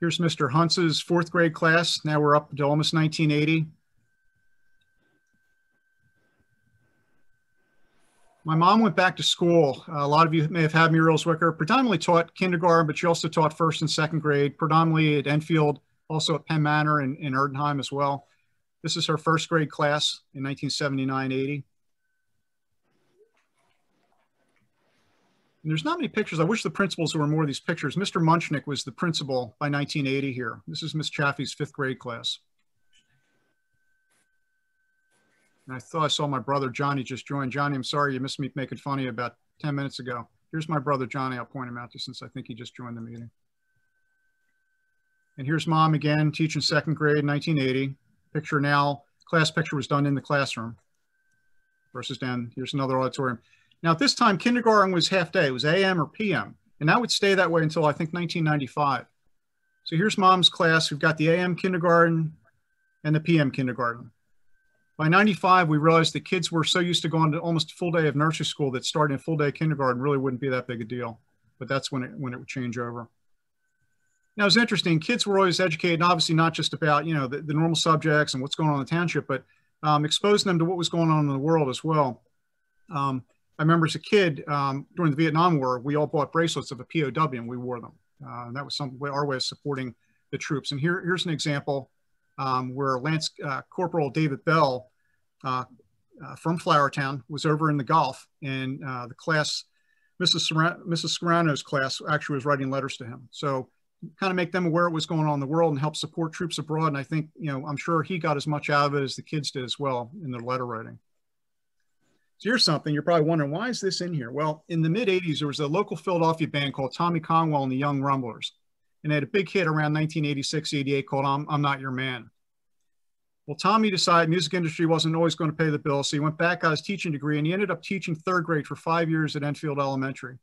Here's Mr. Huntz's 4th grade class. Now we're up to almost 1980. My mom went back to school. A lot of you may have had Muriel Zwicker, predominantly taught kindergarten, but she also taught 1st and 2nd grade, predominantly at Enfield, also at Penn Manor in Erdenheim as well. This is her 1st grade class in 1979-80. And there's not many pictures. I wish the principals were more of these pictures. Mr. Munchnick was the principal by 1980 here. This is Miss Chaffee's 5th grade class. And I thought I saw my brother Johnny just joined. Johnny, I'm sorry you missed me making fun of you about 10 minutes ago. Here's my brother Johnny. I'll point him out to since I think he just joined the meeting. And here's Mom again, teaching 2nd grade, 1980. Picture now, class picture was done in the classroom versus down. Here's another auditorium. Now at this time, kindergarten was half day. It was AM or PM. And that would stay that way until I think 1995. So here's Mom's class. We've got the AM kindergarten and the PM kindergarten. By 95, we realized that kids were so used to going to almost a full day of nursery school that starting a full day of kindergarten really wouldn't be that big a deal. But that's when it would change over. Now, it's interesting. Kids were always educated, obviously not just about, you know, the normal subjects and what's going on in the township, but exposing them to what was going on in the world as well. I remember as a kid, during the Vietnam War, we all bought bracelets of a POW and we wore them. And that was our way of supporting the troops. And here's an example where Lance Corporal David Bell from Flowertown was over in the Gulf, and the class, Mrs. Serrano's class actually was writing letters to him. So kind of make them aware of what's going on in the world and help support troops abroad. And I think, you know, I'm sure he got as much out of it as the kids did as well in their letter writing. So here's something you're probably wondering, why is this in here? Well, in the mid 80s, there was a local Philadelphia band called Tommy Conwell and the Young Rumblers. And they had a big hit around 1986, 88 called I'm Not Your Man. Well, Tommy decided music industry wasn't always going to pay the bill. So he went back, got his teaching degree, and he ended up teaching 3rd grade for 5 years at Enfield Elementary.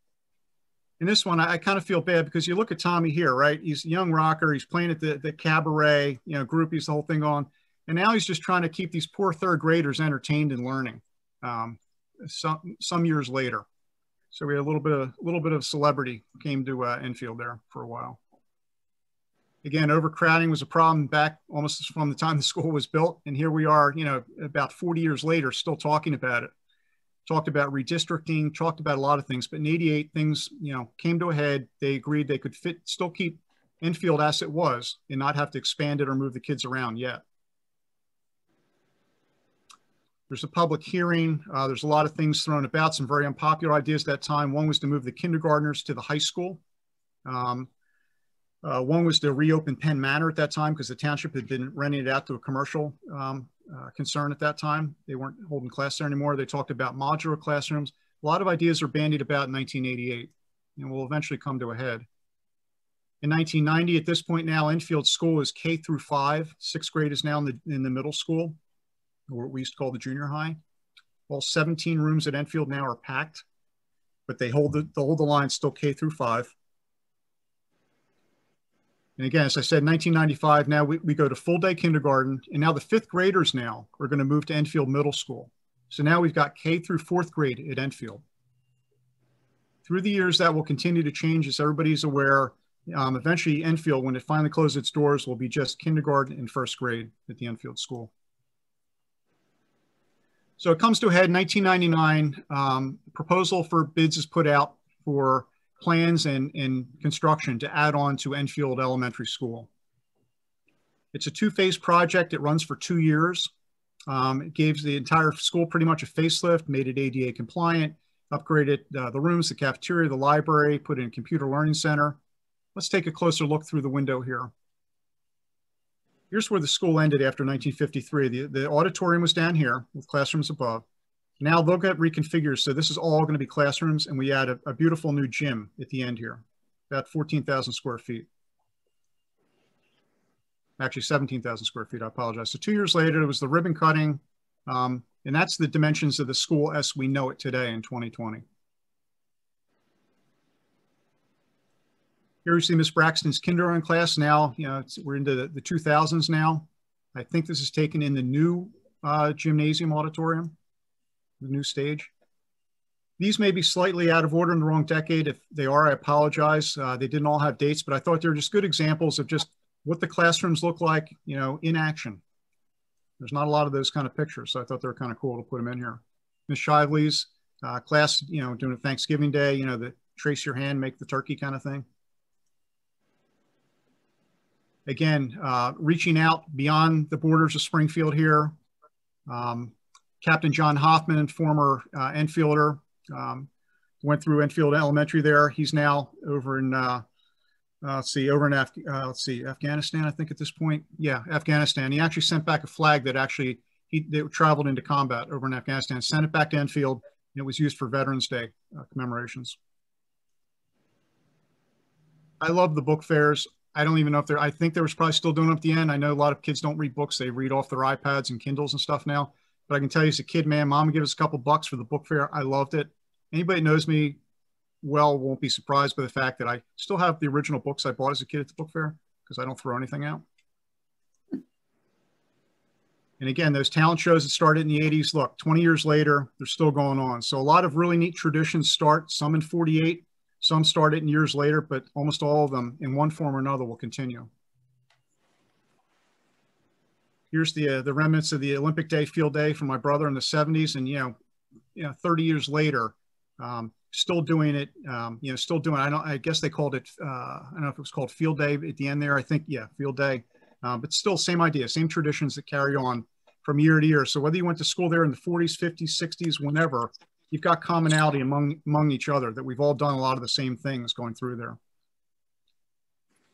In this one, I kind of feel bad because you look at Tommy here, right? He's a young rocker. He's playing at the cabaret, you know, groupies, the whole thing on. And now he's just trying to keep these poor 3rd graders entertained and learning some years later. So we had a little bit of celebrity came to Enfield there for a while. Again, overcrowding was a problem back almost from the time the school was built. And here we are, about 40 years later, still talking about it. Talked about redistricting, talked about a lot of things, but in 88 things, came to a head. They agreed they could still keep Enfield as it was and not have to expand it or move the kids around yet. There's a public hearing. There's a lot of things thrown about, some very unpopular ideas at that time. One was to move the kindergartners to the high school. One was to reopen Penn Manor at that time because the township had been renting it out to a commercial concern at that time. They weren't holding class there anymore. They talked about modular classrooms. A lot of ideas are bandied about in 1988 and will eventually come to a head. In 1990, at this point now, Enfield School is K through 5. 6th grade is now in the middle school, or what we used to call the junior high. All 17 rooms at Enfield now are packed, but they hold the line still K through 5. And again, as I said, 1995, now we go to full day kindergarten, and now the 5th graders now are going to move to Enfield Middle School. So now we've got K through 4th grade at Enfield. Through the years, that will continue to change, as everybody's aware. Eventually, Enfield, when it finally closes its doors, will be just kindergarten and 1st grade at the Enfield School. So it comes to a head in 1999. Proposal for bids is put out for plans and construction to add on to Enfield Elementary School. It's a 2-phase project. It runs for 2 years. It gave the entire school pretty much a facelift, made it ADA compliant, upgraded the rooms, the cafeteria, the library, put in a computer learning center. Let's take a closer look through the window here. Here's where the school ended after 1953. The auditorium was down here with classrooms above. Now they'll get reconfigured. So this is all going to be classrooms, and we add a beautiful new gym at the end here, about 14,000 square feet. Actually 17,000 square feet, I apologize. So 2 years later, it was the ribbon cutting. And that's the dimensions of the school as we know it today in 2020. Here we see Miss Braxton's kindergarten class now. We're into the 2000s now. I think this is taken in the new gymnasium auditorium, the new stage. These may be slightly out of order in the wrong decade. If they are, I apologize. They didn't all have dates, but I thought they were just good examples of just what the classrooms look like, in action. There's not a lot of those kind of pictures, so I thought they were kind of cool to put them in here. Miss Shively's class, doing a Thanksgiving Day, the trace your hand, make the turkey kind of thing. Again, reaching out beyond the borders of Springfield here. Captain John Hoffman, former Enfielder, went through Enfield Elementary there. He's now over in, Afghanistan, I think at this point. Yeah, Afghanistan. He actually sent back a flag that actually, they traveled into combat over in Afghanistan, sent it back to Enfield, and it was used for Veterans Day commemorations. I love the book fairs. I don't even know if I think they was probably still doing them at the end. I know a lot of kids don't read books. They read off their iPads and Kindles and stuff now. But I can tell you as a kid, man, mom would give us a couple bucks for the book fair. I loved it. Anybody that knows me well won't be surprised by the fact that I still have the original books I bought as a kid at the book fair because I don't throw anything out. And again, those talent shows that started in the 80s, look, 20 years later, they're still going on. So a lot of really neat traditions start, some in 48, some started in years later, but almost all of them in one form or another will continue. Here's the remnants of the Olympic Day field day from my brother in the 70s. And, 30 years later, still doing it, still doing it. I guess they called it, I don't know if it was called field day at the end there. I think, yeah, field day. But still same idea, same traditions that carry on from year to year. So whether you went to school there in the 40s, 50s, 60s, whenever, you've got commonality among each other that we've all done a lot of the same things going through there.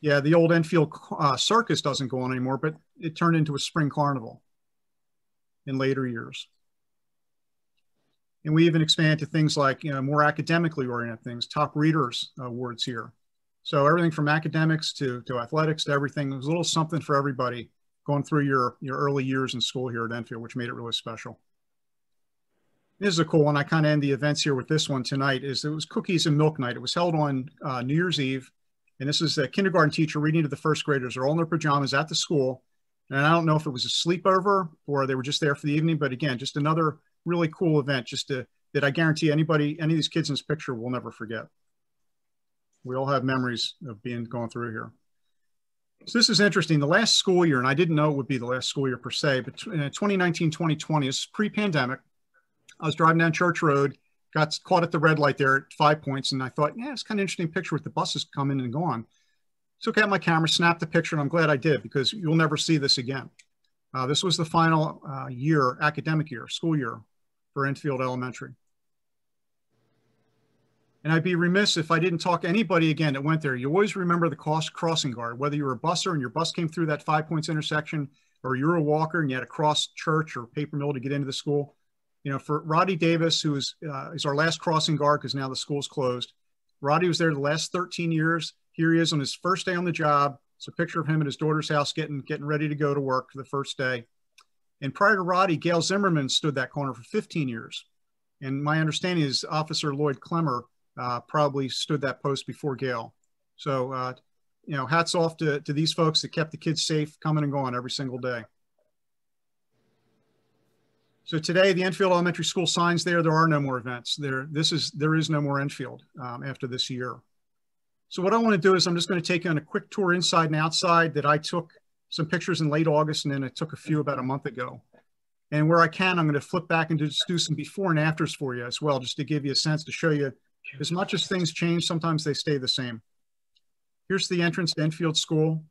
Yeah, the old Enfield Circus doesn't go on anymore, but it turned into a spring carnival in later years. And we even expanded to things like, more academically oriented things, top readers awards here. So everything from academics to athletics to everything. There was a little something for everybody going through your early years in school here at Enfield, which made it really special. This is a cool one. I kind of end the events here with this one tonight. It was cookies and milk night. It was held on New Year's Eve. And this is a kindergarten teacher reading to the first graders. They're all in their pajamas at the school. And I don't know if it was a sleepover or they were just there for the evening. But again, just another really cool event that I guarantee any of these kids in this picture will never forget. We all have memories of going through here. So this is interesting. The last school year, and I didn't know it would be the last school year per se, but 2019, 2020 is pre-pandemic. I was driving down Church Road, got caught at the red light there at 5 Points, and I thought, yeah, it's kind of interesting picture with the buses coming and going. Took out my camera, snapped the picture, and I'm glad I did because you'll never see this again. This was the final academic year, school year for Enfield Elementary. And I'd be remiss if I didn't talk to anybody again that went there. You always remember the crossing guard, whether you were a busser and your bus came through that 5 Points intersection, or you're a walker and you had to cross Church or Paper Mill to get into the school. You know, for Roddy Davis, who is our last crossing guard because now the school's closed. Roddy was there the last 13 years. Here he is on his first day on the job. It's a picture of him at his daughter's house getting ready to go to work for the first day. And prior to Roddy, Gail Zimmerman stood that corner for 15 years. And my understanding is Officer Lloyd Clemmer probably stood that post before Gail. So, you know, hats off to these folks that kept the kids safe coming and going every single day. So today, the Enfield Elementary School signs there are no more events. There is no more Enfield after this year. So what I want to do is I'm just going to take you on a quick tour inside and outside that I took some pictures in late August, and then I took a few about a month ago. And where I can, I'm going to flip back and just do some before and afters for you as well, just to give you a sense to show you as much as things change, sometimes they stay the same. Here's the entrance to Enfield School.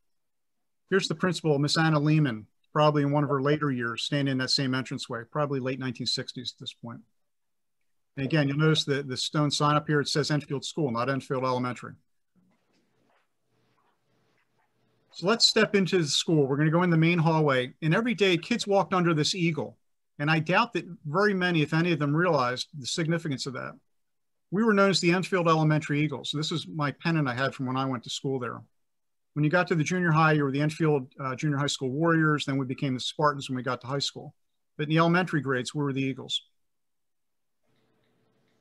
Here's the principal, Miss Anna Lehman, probably in one of her later years, standing in that same entranceway, probably late 1960s at this point. And again, you'll notice the stone sign up here, it says Enfield School, not Enfield Elementary. So let's step into the school. We're going to go in the main hallway, and every day kids walked under this eagle. And I doubt that very many, if any of them, realized the significance of that. We were known as the Enfield Elementary Eagles. So this is my pennant I had from when I went to school there. When you got to the junior high, you were the Enfield Junior High School Warriors. Then we became the Spartans when we got to high school. But in the elementary grades, we were the Eagles.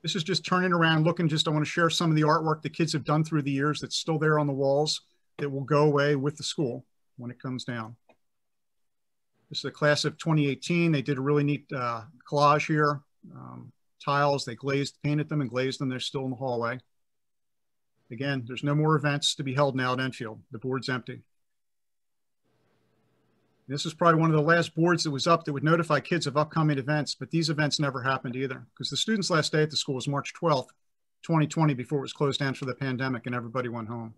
This is just turning around, looking I want to share some of the artwork the kids have done through the years that's still there on the walls that will go away with the school when it comes down. This is the class of 2018. They did a really neat collage here. Tiles, they painted them and glazed them. They're still in the hallway. Again, there's no more events to be held now at Enfield. The board's empty. This is probably one of the last boards that was up that would notify kids of upcoming events, but these events never happened either because the students' last day at the school was March 12th, 2020, before it was closed down for the pandemic and everybody went home.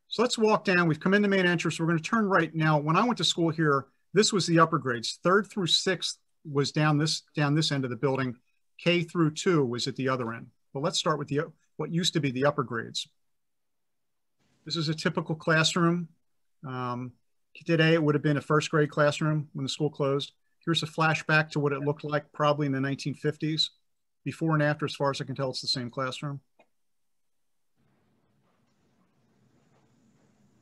So let's walk down. We've come in the main entrance. We're going to turn right now. When I went to school here, this was the upper grades. 3rd through 6th was down this end of the building. K through 2 was at the other end. But let's start with what used to be the upper grades. This is a typical classroom. Today, it would have been a 1st grade classroom when the school closed. Here's a flashback to what it looked like probably in the 1950s. Before and after, as far as I can tell, it's the same classroom.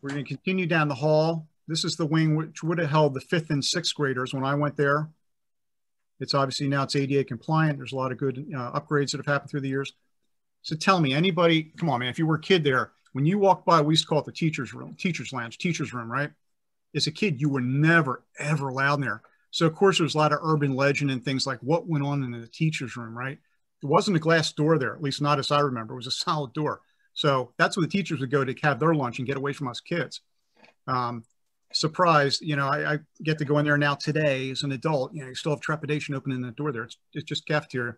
We're going to continue down the hall. This is the wing which would have held the 5th and 6th graders when I went there. It's obviously now it's ADA compliant. There's a lot of good upgrades that have happened through the years. So tell me, anybody, come on, man, if you were a kid there, when you walked by, we used to call it the teacher's room, teacher's lounge, teacher's room, right? As a kid, you were never, ever allowed in there. So, of course, there was a lot of urban legend and things like what went on in the teacher's room, right? There wasn't a glass door there, at least not as I remember. It was a solid door. So that's where the teachers would go to have their lunch and get away from us kids. Surprised, you know, I get to go in there now today as an adult. You know, you still have trepidation opening the door there. It's just cafeteria.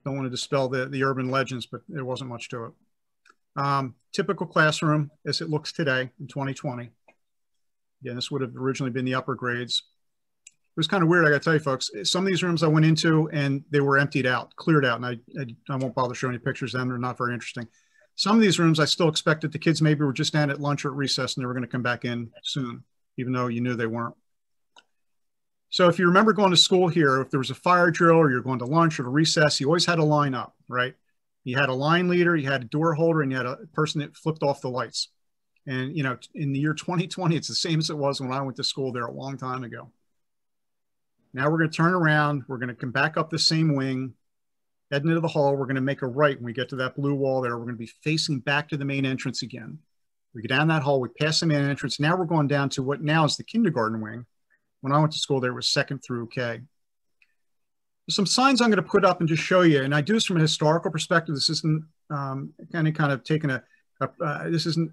Don't want to dispel the urban legends, but there wasn't much to it. Typical classroom as it looks today in 2020. Again, this would have originally been the upper grades. It was kind of weird, I got to tell you folks. Some of these rooms I went into and they were emptied out, cleared out, and I won't bother showing you pictures of them. They're not very interesting. Some of these rooms I still expected the kids maybe were just down at lunch or at recess and they were going to come back in soon, even though you knew they weren't. So if you remember going to school here, if there was a fire drill or you're going to lunch or to recess, you always had a line up, right? You had a line leader, you had a door holder, and you had a person that flipped off the lights. And, you know, in the year 2020, it's the same as it was when I went to school there a long time ago. Now we're going to turn around. We're going to come back up the same wing, head into the hall. We're going to make a right when we get to that blue wall there. We're going to be facing back to the main entrance again. We get down that hall. We pass the main entrance. Now we're going down to what now is the kindergarten wing. When I went to school, there was 2nd through K. There's some signs I'm going to put up and just show you. And I do this from a historical perspective. This isn't kind of taking a This isn't,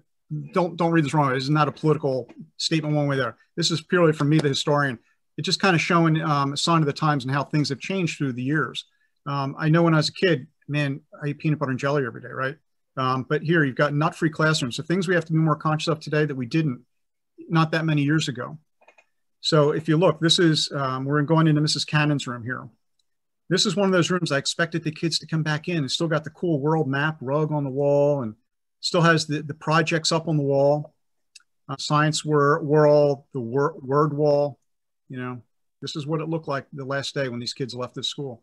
don't read this wrong. This is not a political statement one way there. This is purely from me, the historian. It's just kind of showing a sign of the times and how things have changed through the years. I know when I was a kid, man, I ate peanut butter and jelly every day, right? But here you've got nut-free classrooms. So things we have to be more conscious of today that we didn't not that many years ago. So if you look, this is, we're going into Mrs. Cannon's room here. This is one of those rooms I expected the kids to come back in. It's still got the cool world map rug on the wall and still has the projects up on the wall. Science world, the word wall. You know, this is what it looked like the last day when these kids left this school.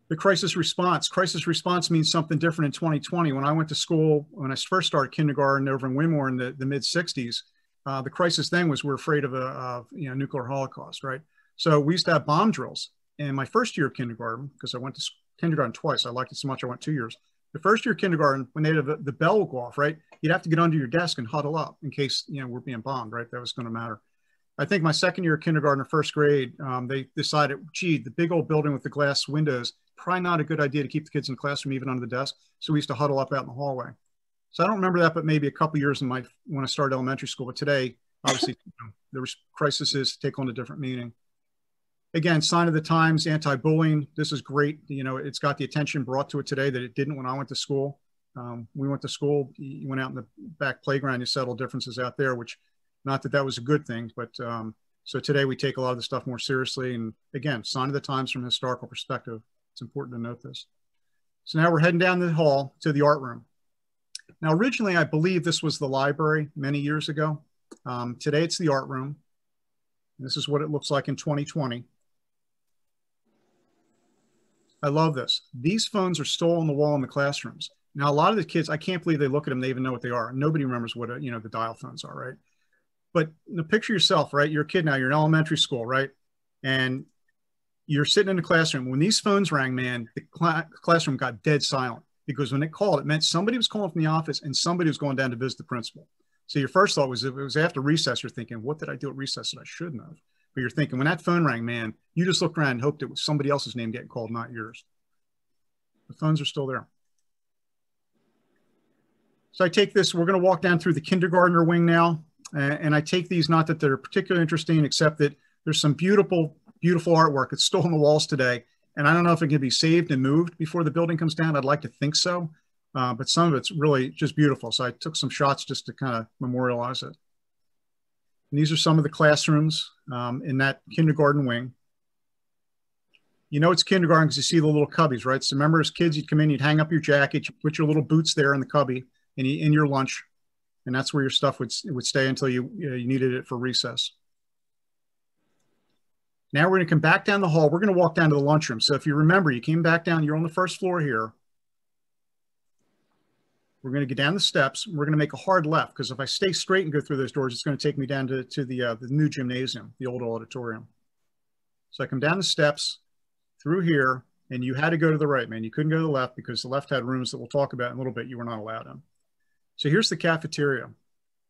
The crisis response. Crisis response means something different in 2020. When I went to school, when I first started kindergarten over in Winmore in the mid 60s, the crisis then was we're afraid of a nuclear holocaust, right? So we used to have bomb drills. In my first year of kindergarten, because I went to kindergarten twice, I liked it so much I went 2 years. The first year of kindergarten, when they had the bell would go off, right, you'd have to get under your desk and huddle up in case we're being bombed, right? That was going to matter. I think my second year of kindergarten or first grade, they decided, gee, the big old building with the glass windows, probably not a good idea to keep the kids in the classroom even under the desk. So we used to huddle up out in the hallway. So I don't remember that, but maybe a couple years when I started elementary school. But today, obviously, the crisis is take on a different meaning. Again, sign of the times, anti-bullying. This is great. It's got the attention brought to it today that it didn't when I went to school. We went to school, you went out in the back playground, you settled differences out there, which not that was a good thing, but so today we take a lot of the stuff more seriously. And again, sign of the times from a historical perspective. It's important to note this. So now we're heading down the hall to the art room. Now, originally, I believe this was the library many years ago. Today, it's the art room. This is what it looks like in 2020. I love this. These phones are still on the wall in the classrooms. Now, a lot of the kids, I can't believe they look at them. They even know what they are. Nobody remembers what the dial phones are, right? But picture yourself, right? You're a kid now. You're in elementary school, right? And you're sitting in the classroom. When these phones rang, man, the classroom got dead silent because when it called, it meant somebody was calling from the office and somebody was going down to visit the principal. So your first thought was, if it was after recess, you're thinking, what did I do at recess that I shouldn't have? But you're thinking, when that phone rang, man, you just looked around and hoped it was somebody else's name getting called, not yours. The phones are still there. So I take this, we're going to walk down through the kindergartner wing now. And I take these, not that they're particularly interesting, except that there's some beautiful, beautiful artwork. It's still on the walls today. And I don't know if it can be saved and moved before the building comes down. I'd like to think so. But some of it's really just beautiful. So I took some shots just to kind of memorialize it. And these are some of the classrooms in that kindergarten wing. You know it's kindergarten because you see the little cubbies, right? So remember as kids, you'd come in, you'd hang up your jacket, you put your little boots there in the cubby and in your lunch. And that's where your stuff would stay until you needed it for recess. Now we're going to come back down the hall. We're going to walk down to the lunchroom. So if you remember, you came back down, you're on the first floor here. We're going to get down the steps. We're going to make a hard left because if I stay straight and go through those doors, it's going to take me down to the new gymnasium, the old auditorium. So I come down the steps through here, and you had to go to the right, man. You couldn't go to the left because the left had rooms that we'll talk about in a little bit you were not allowed in. So here's the cafeteria.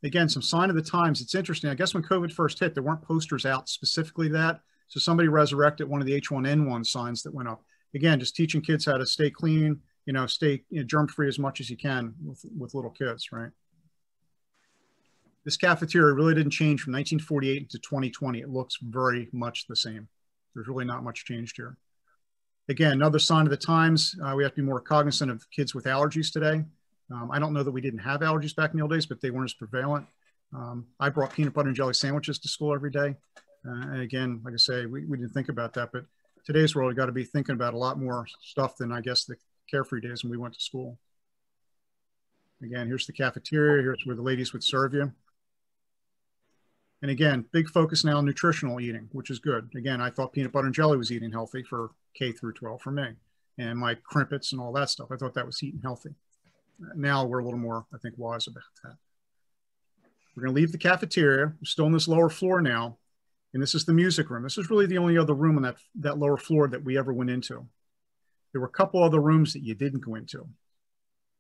Again, some sign of the times. It's interesting. I guess when COVID first hit, there weren't posters out specifically that. So somebody resurrected one of the H1N1 signs that went up. Again, just teaching kids how to stay clean, stay germ-free as much as you can with little kids, right? This cafeteria really didn't change from 1948 to 2020. It looks very much the same. There's really not much changed here. Again, another sign of the times. We have to be more cognizant of kids with allergies today. I don't know that we didn't have allergies back in the old days, but they weren't as prevalent. I brought peanut butter and jelly sandwiches to school every day. And again, like I say, we didn't think about that, but today's world, you got to be thinking about a lot more stuff than I guess the carefree days when we went to school. Again, here's the cafeteria. Here's where the ladies would serve you. And again, big focus now on nutritional eating, which is good. Again, I thought peanut butter and jelly was eating healthy for K through 12 for me. And my crimpets and all that stuff, I thought that was eating healthy. Now we're a little more, I think, wise about that. We're going to leave the cafeteria. We're still on this lower floor now. And this is the music room. This is really the only other room on that lower floor that we ever went into. There were a couple other rooms that you didn't go into.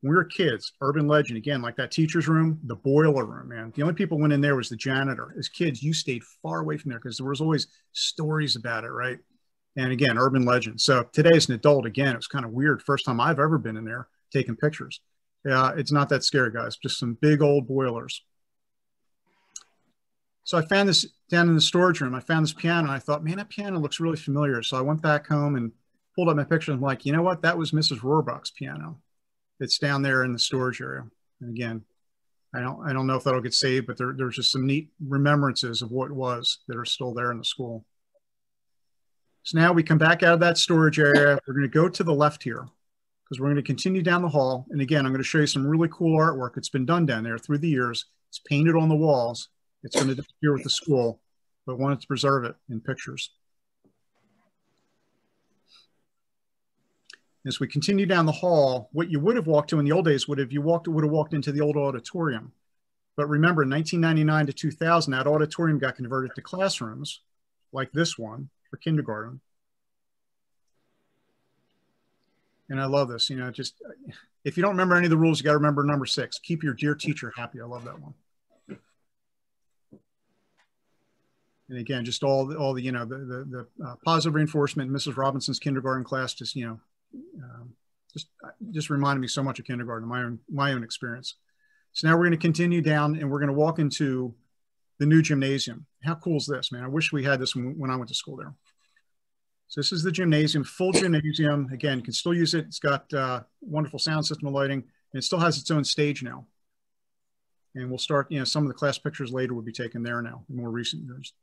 When we were kids, urban legend, again, like that teacher's room, the boiler room, man. The only people went in there was the janitor. As kids, you stayed far away from there because there was always stories about it, right? And again, urban legend. So today as an adult, again, it was kind of weird. First time I've ever been in there taking pictures. Yeah, it's not that scary, guys. Just some big old boilers. So I found this down in the storage room. I found this piano, and I thought, man, that piano looks really familiar. So I went back home and pulled up my picture. And I'm like, you know what? That was Mrs. Rohrbach's piano. It's down there in the storage area. And again, I don't know if that'll get saved, but there's just some neat remembrances of what it was that are still there in the school. So now we come back out of that storage area. We're going to go to the left here because we're going to continue down the hall. And again, I'm going to show you some really cool artwork that's been done down there through the years. It's painted on the walls. It's going to disappear with the school, but wanted to preserve it in pictures. As we continue down the hall, what you would have walked to in the old days would have walked into the old auditorium. But remember, in 1999 to 2000, that auditorium got converted to classrooms like this one for kindergarten. And I love this, you know, just if you don't remember any of the rules, you got to remember number 6, keep your dear teacher happy. I love that one. And again, just all the you know, the positive reinforcement in Mrs. Robinson's kindergarten class, just, you know, just reminded me so much of kindergarten, my own experience. So now we're going to continue down and we're going to walk into the new gymnasium. How cool is this, man? I wish we had this when I went to school there. So this is the gymnasium, full gymnasium. Again, you can still use it. It's got wonderful sound system and lighting, and it still has its own stage now. And we'll start, you know, some of the class pictures later will be taken there now in more recent years.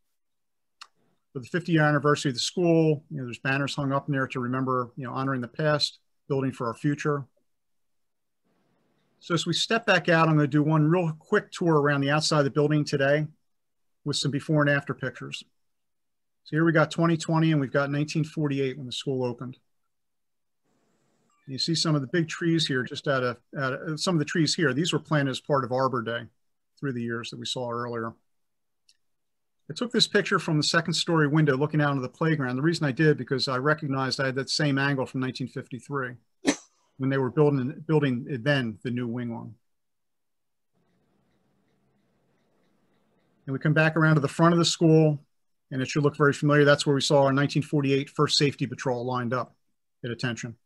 For the 50-year anniversary of the school, you know, there's banners hung up in there to remember, you know, honoring the past, building for our future. So as we step back out, I'm going to do one real quick tour around the outside of the building today with some before and after pictures. So here we got 2020 and we've got 1948 when the school opened. You see some of the big trees here, just out of some of the trees here. These were planted as part of Arbor Day through the years that we saw earlier. I took this picture from the second-story window looking out into the playground. The reason I did, because I recognized I had that same angle from 1953 when they were building then the new wing on. And we come back around to the front of the school, and it should look very familiar. That's where we saw our 1948 First Safety Patrol lined up at attention.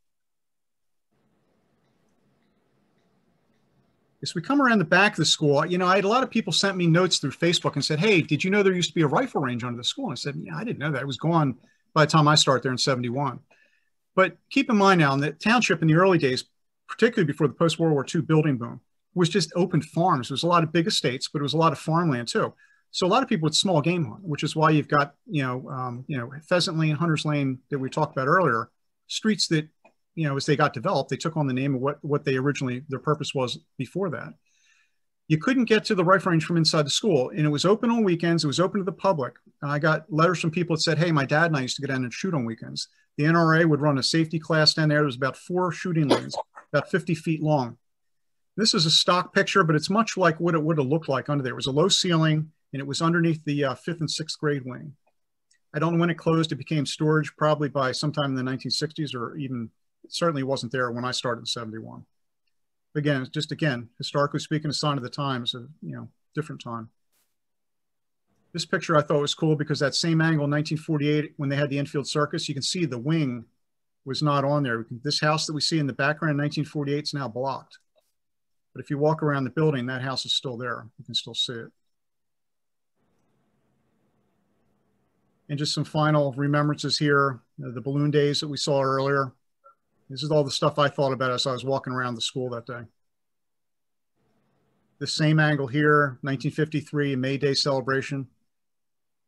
As we come around the back of the school, you know, I had a lot of people sent me notes through Facebook and said, hey, did you know there used to be a rifle range under the school? And I said, yeah, I didn't know that. It was gone by the time I started there in 71. But keep in mind now, in the township in the early days, particularly before the post-World War II building boom, was just open farms. There was a lot of big estates, but it was a lot of farmland too. So a lot of people would small game hunt, which is why you've got, you know, Pheasant Lane, Hunter's Lane that we talked about earlier, streets that, you know, as they got developed, they took on the name of what they originally, their purpose was before that. You couldn't get to the rifle range from inside the school, and it was open on weekends. It was open to the public. I got letters from people that said, hey, my dad and I used to get down and shoot on weekends. The NRA would run a safety class down there. There was about 4 shooting lanes, about 50 feet long. This is a stock picture, but it's much like what it would have looked like under there. It was a low ceiling, and it was underneath the 5th and 6th grade wing. I don't know when it closed. It became storage probably by sometime in the 1960s, or even certainly wasn't there when I started in 71. Again, it's just, again, historically speaking, a sign of the times, of, you know, different time. This picture I thought was cool because that same angle in 1948, when they had the Enfield Circus, you can see the wing was not on there. This house that we see in the background in 1948 is now blocked. But if you walk around the building, that house is still there. You can still see it. And just some final remembrances here, you know, the balloon days that we saw earlier. This is all the stuff I thought about as I was walking around the school that day. The same angle here, 1953, May Day celebration,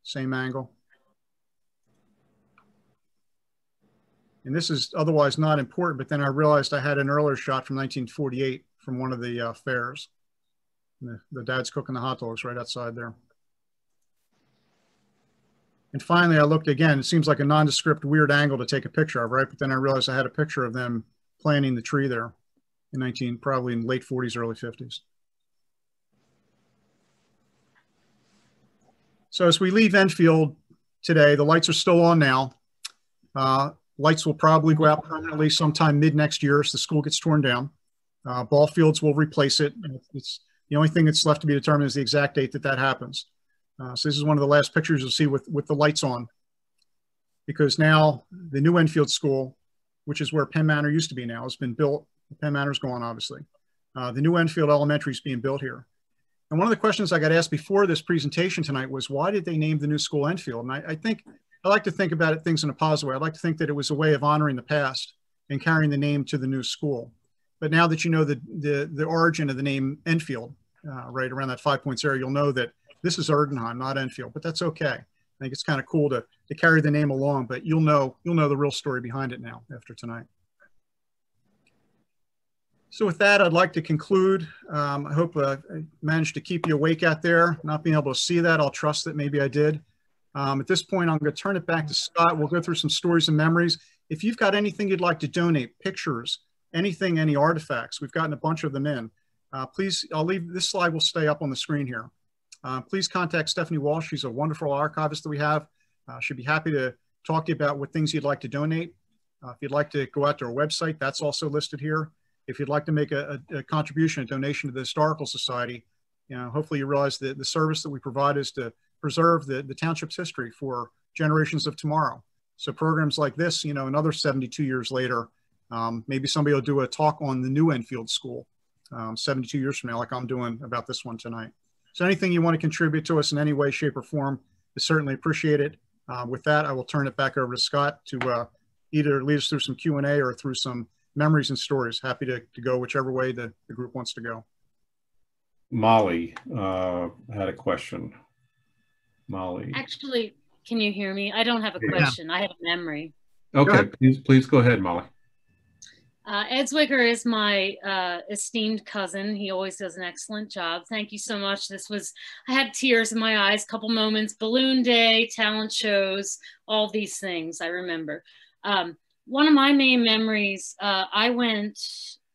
same angle. And this is otherwise not important, but then I realized I had an earlier shot from 1948 from one of the fairs. The dad's cooking the hot dogs right outside there. And finally, I looked again. It seems like a nondescript, weird angle to take a picture of, right? But then I realized I had a picture of them planting the tree there in probably in late 40s, early 50s. So as we leave Enfield today, the lights are still on now. Lights will probably go out permanently sometime mid next year as the school gets torn down. Ball fields will replace it. It's the only thing that's left to be determined is the exact date that that happens. So this is one of the last pictures you'll see with the lights on, because now the new Enfield School, which is where Penn Manor used to be now, has been built. Penn Manor's gone, obviously. The new Enfield Elementary is being built here. And one of the questions I got asked before this presentation tonight was, why did they name the new school Enfield? And I like to think about things in a positive way. I'd like to think that it was a way of honoring the past and carrying the name to the new school. But now that you know the origin of the name Enfield, right around that 5.0, you'll know that this is Erdenheim, not Enfield, but that's okay. I think it's kind of cool to carry the name along, but you'll know the real story behind it now after tonight. So with that, I'd like to conclude. I hope I managed to keep you awake out there. Not being able to see that, I'll trust that maybe I did. At this point, I'm going to turn it back to Scott. We'll go through some stories and memories. If you've got anything you'd like to donate, pictures, anything, any artifacts, we've gotten a bunch of them in. Please, I'll leave, this slide will stay up on the screen here. Please contact Stephanie Walsh. She's a wonderful archivist that we have. She'd be happy to talk to you about what things you'd like to donate. If you'd like to go out to our website, that's also listed here. If you'd like to make a contribution, a donation to the Historical Society, hopefully you realize that the service that we provide is to preserve the township's history for generations of tomorrow. So programs like this, another 72 years later, maybe somebody will do a talk on the new Enfield School 72 years from now, like I'm doing about this one tonight. So anything you want to contribute to us in any way, shape, or form is certainly appreciated. With that, I will turn it back over to Scott to either lead us through some Q&A or through some memories and stories. Happy to go whichever way the group wants to go. Molly had a question. Molly. Actually, can you hear me? I don't have a question. I have a memory. Okay, please go ahead, Molly. Ed Zwicker is my esteemed cousin. He always does an excellent job. Thank you so much. I had tears in my eyes, couple moments, balloon day, talent shows, all these things I remember. One of my main memories, I went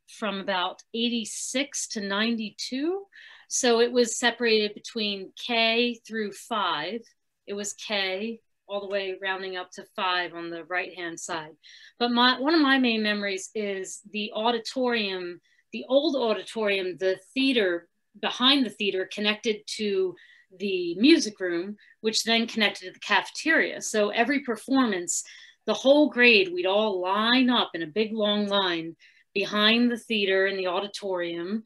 from about 86 to 92. So it was separated between K through 5. It was K all the way rounding up to 5 on the right-hand side. But one of my main memories is the auditorium, the old auditorium, the theater, behind the theater connected to the music room, which then connected to the cafeteria. So every performance, the whole grade, we'd all line up in a big long line behind the theater in the auditorium,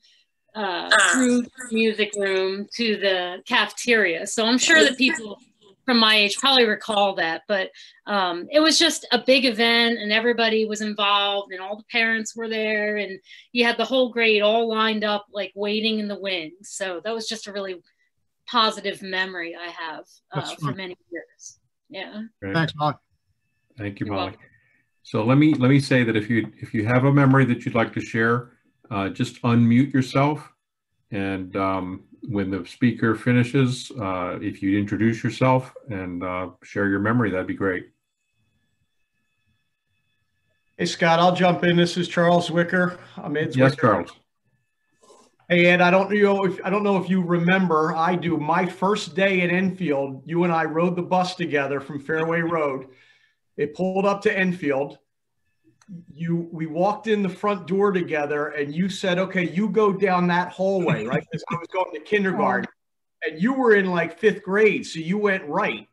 through the music room to the cafeteria. So I'm sure that people from my age probably recall that, but it was just a big event and everybody was involved and all the parents were there and you had the whole grade all lined up like waiting in the wings. So that was just a really positive memory I have for many years. Yeah. Great. Thanks, Molly. Thank you, You're Molly. welcome. So let me say that if you have a memory that you'd like to share, just unmute yourself, and when the speaker finishes, if you introduce yourself and share your memory, that'd be great. Hey Scott, I'll jump in. This is Charles Zwicker. I'm Ed Zwicker. Yes, Charles. Hey Ed, I don't know if you remember. I do. My first day at Enfield, you and I rode the bus together from Fairway Road. It pulled up to Enfield. We walked in the front door together and you said, okay, you go down that hallway, right? Because I was going to kindergarten and you were in like 5th grade. So you went right.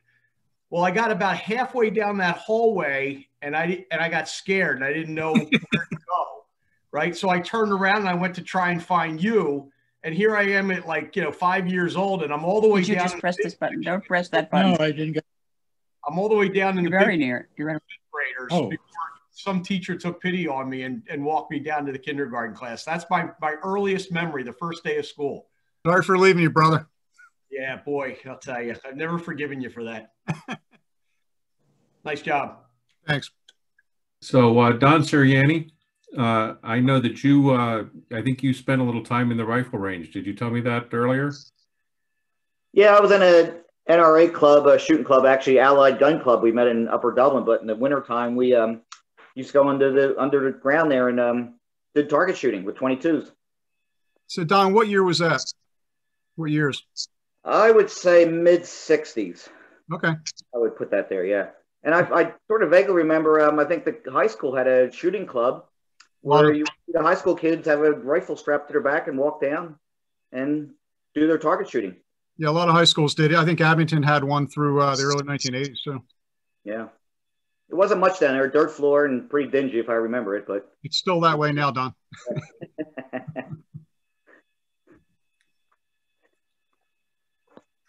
Well, I got about halfway down that hallway and I got scared and I didn't know where to go. Right. So I turned around and I went to try and find you. And here I am at 5 years old and I'm all the way down. You just press this button. Don't press that button. No, I didn't get. I'm all the way down in You're the very near. You're right. graders. Oh. Before some teacher took pity on me and walked me down to the kindergarten class. That's my earliest memory, the first day of school. Sorry for leaving you, brother. Yeah, boy, I'll tell you. I've never forgiven you for that. Nice job. Thanks. So Don Sirianni, I know that you, I think you spent a little time in the rifle range. Did you tell me that earlier? Yeah, I was in a NRA club, a shooting club, actually Allied Gun Club. We met in Upper Dublin, but in the wintertime, we used to go under the ground there and did target shooting with 22s. So Don, what year was that? What years? I would say mid-60s. Okay. I would put that there, yeah. And I sort of vaguely remember, I think the high school had a shooting club where the high school kids have a rifle strapped to their back and walk down and do their target shooting. Yeah, a lot of high schools did. I think Abington had one through the early 1980s too. Yeah. It wasn't much down there, dirt floor and pretty dingy if I remember it, but. It's still that way now, Don.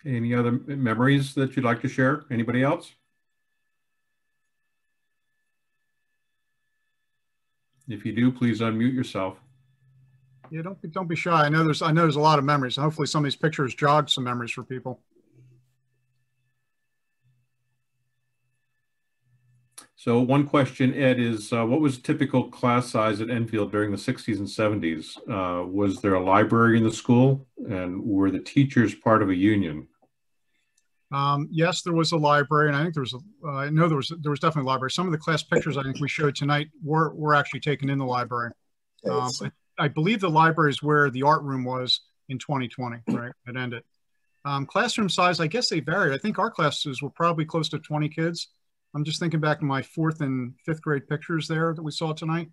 Any other memories that you'd like to share? Anybody else? If you do, please unmute yourself. Yeah, don't be shy. I know there's a lot of memories. Hopefully some of these pictures jog some memories for people. So one question, Ed, is what was typical class size at Enfield during the 60s and 70s? Was there a library in the school, and were the teachers part of a union? Yes, there was a library, and I think I know there was definitely a library. Some of the class pictures I think we showed tonight were actually taken in the library. I believe the library is where the art room was in 2020, right? It ended. Classroom size, I guess they varied. I think our classes were probably close to 20 kids. I'm just thinking back to my 4th and 5th grade pictures there that we saw tonight.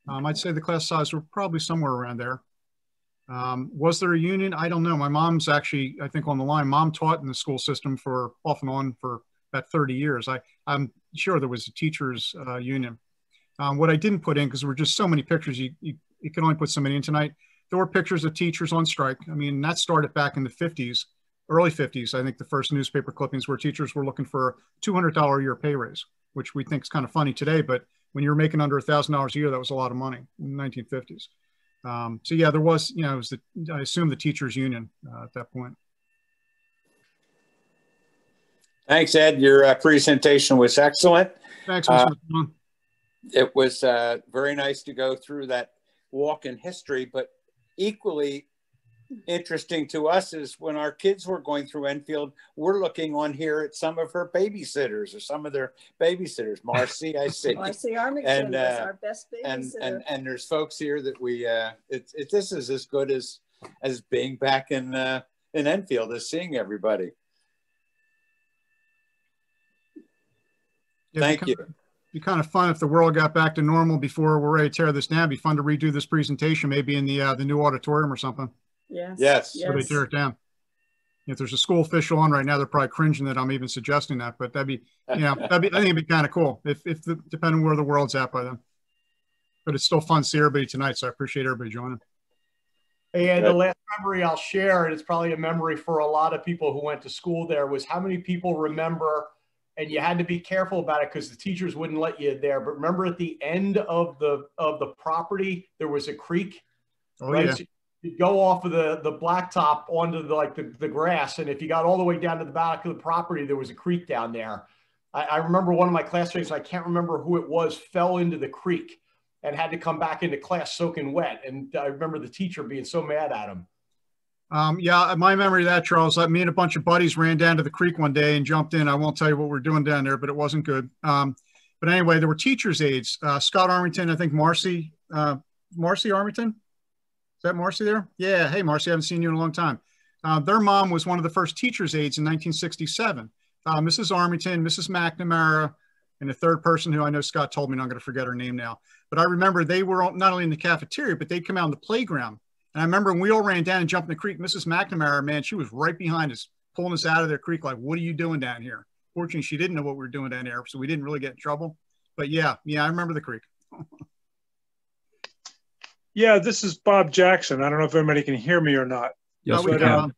I'd say the class size were probably somewhere around there. Was there a union? I don't know. My mom's actually, I think, on the line. Mom taught in the school system for off and on for about 30 years. I'm sure there was a teachers union. What I didn't put in, because there were just so many pictures, you can only put so many in tonight. There were pictures of teachers on strike. I mean, that started back in the 50s, early 50s. I think the first newspaper clippings where teachers were looking for a $200 a year pay raise, which we think is kind of funny today. But when you're making under $1,000 a year, that was a lot of money in the 1950s. So yeah, there was, it was I assume the teachers union at that point. Thanks, Ed. Your presentation was excellent. Thanks, Mr. McMahon. It was very nice to go through that walk in history, but equally interesting to us is when our kids were going through Enfield, we're looking on here at some of her babysitters or some of their babysitters. Marcy, I see. Marcy Armington was our best babysitter. And there's folks here that we, this is as good as being back in Enfield, as seeing everybody. Yeah, Thank you. It'd be kind of fun if the world got back to normal before we're ready to tear this down. It'd be fun to redo this presentation, maybe in the new auditorium or something. Yes. Yes. So they tear it down. If there's a school official on right now, they're probably cringing that I'm even suggesting that, but I think it'd be kind of cool depending where the world's at by then. But it's still fun to see everybody tonight, so I appreciate everybody joining. And the last memory I'll share, and it's probably a memory for a lot of people who went to school there, was how many people remember, and you had to be careful about it because the teachers wouldn't let you there, but remember at the end of the property, there was a creek. Oh, right? yeah. So you go off of the blacktop onto the grass, and if you got all the way down to the back of the property, there was a creek down there. I remember one of my classmates, I can't remember who it was, fell into the creek and had to come back into class soaking wet. And I remember the teacher being so mad at him. Yeah, my memory of that, Charles, me and a bunch of buddies ran down to the creek one day and jumped in. I won't tell you what we're doing down there, but it wasn't good. But anyway, there were teachers' aides. Scott Armington, I think Marcy Armington. Is that Marcy there? Yeah. Hey, Marcy, I haven't seen you in a long time. Their mom was one of the first teachers' aides in 1967. Mrs. Armington, Mrs. McNamara, and a third person who I know Scott told me, and I'm going to forget her name now. But I remember they were not only in the cafeteria, but they'd come out on the playground. And I remember when we all ran down and jumped in the creek, Mrs. McNamara, man, she was right behind us, pulling us out of the creek like, what are you doing down here? Fortunately, she didn't know what we were doing down there, so we didn't really get in trouble. But yeah, I remember the creek. Yeah, this is Bob Jackson. I don't know if everybody can hear me or not. Yes, we can.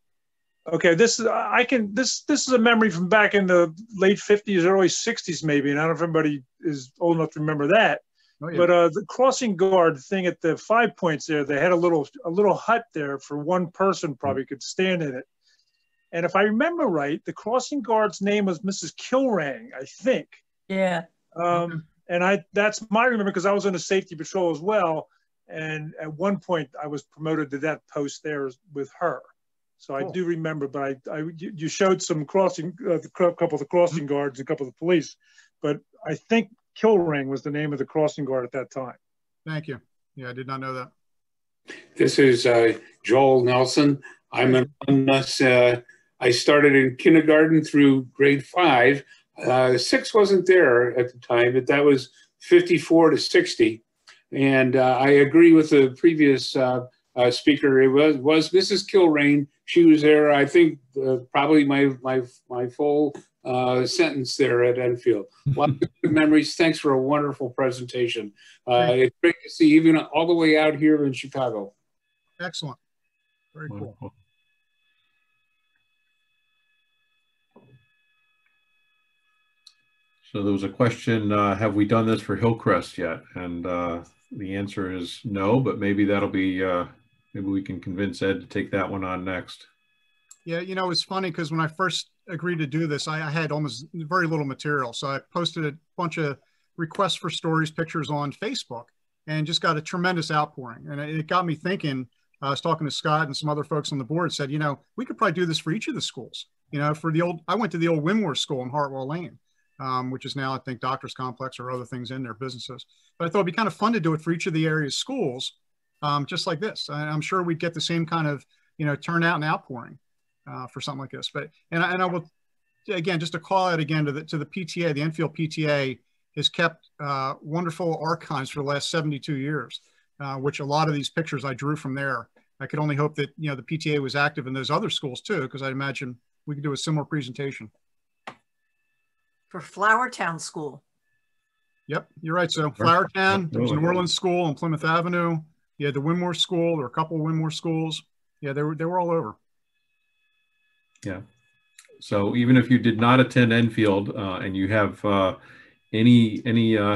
Okay, this is a memory from back in the late 50s, early 60s maybe, and I don't know if everybody is old enough to remember that. Oh, yeah. But the crossing guard thing at the 5 points there, they had a little hut there for one person probably could stand in it. And if I remember right, the crossing guard's name was Mrs. Kilrang, I think. Yeah. And that's my remember because I was on a safety patrol as well. And at one point I was promoted to that post there with her. So cool. I do remember, but you showed some crossing, a couple of the crossing guards, a couple of the police, but I think Kilrang was the name of the crossing guard at that time. Thank you. Yeah, I did not know that. This is Joel Nelson. I'm an alumnus. I started in kindergarten through grade 5. 6 wasn't there at the time, but that was 54 to 60. And I agree with the previous speaker. It was Mrs. Kilrain. She was there, I think, probably my full sentence there at Enfield. A lot of good memories. Thanks for a wonderful presentation. It's great to see even all the way out here in Chicago. Excellent. Very cool. So there was a question, have we done this for Hillcrest yet? And the answer is no, but maybe that'll be, maybe we can convince Ed to take that one on next. Yeah, you know, it's funny because when I first agreed to do this, I had almost very little material. So I posted a bunch of requests for stories, pictures on Facebook, and just got a tremendous outpouring. And it got me thinking. I was talking to Scott and some other folks on the board, said, you know, we could probably do this for each of the schools. You know, for the old, I went to the old Winmore School in Hartwell Lane, which is now, I think, Doctors Complex or other things in their businesses. But I thought it'd be kind of fun to do it for each of the area's schools, just like this. I'm sure we'd get the same kind of, you know, turnout and outpouring for something like this. But and I will, again, just to call out again to the PTA, the Enfield PTA has kept wonderful archives for the last 72 years, which a lot of these pictures I drew from there. I could only hope that, you know, the PTA was active in those other schools too, because I imagine we could do a similar presentation. For Flowertown School. Yep, you're right. So Flowertown, there was an Oreland School on Plymouth Avenue. You had the Winmore School, there were a couple of Winmore schools. Yeah, they were all over. Yeah. So even if you did not attend Enfield and you have any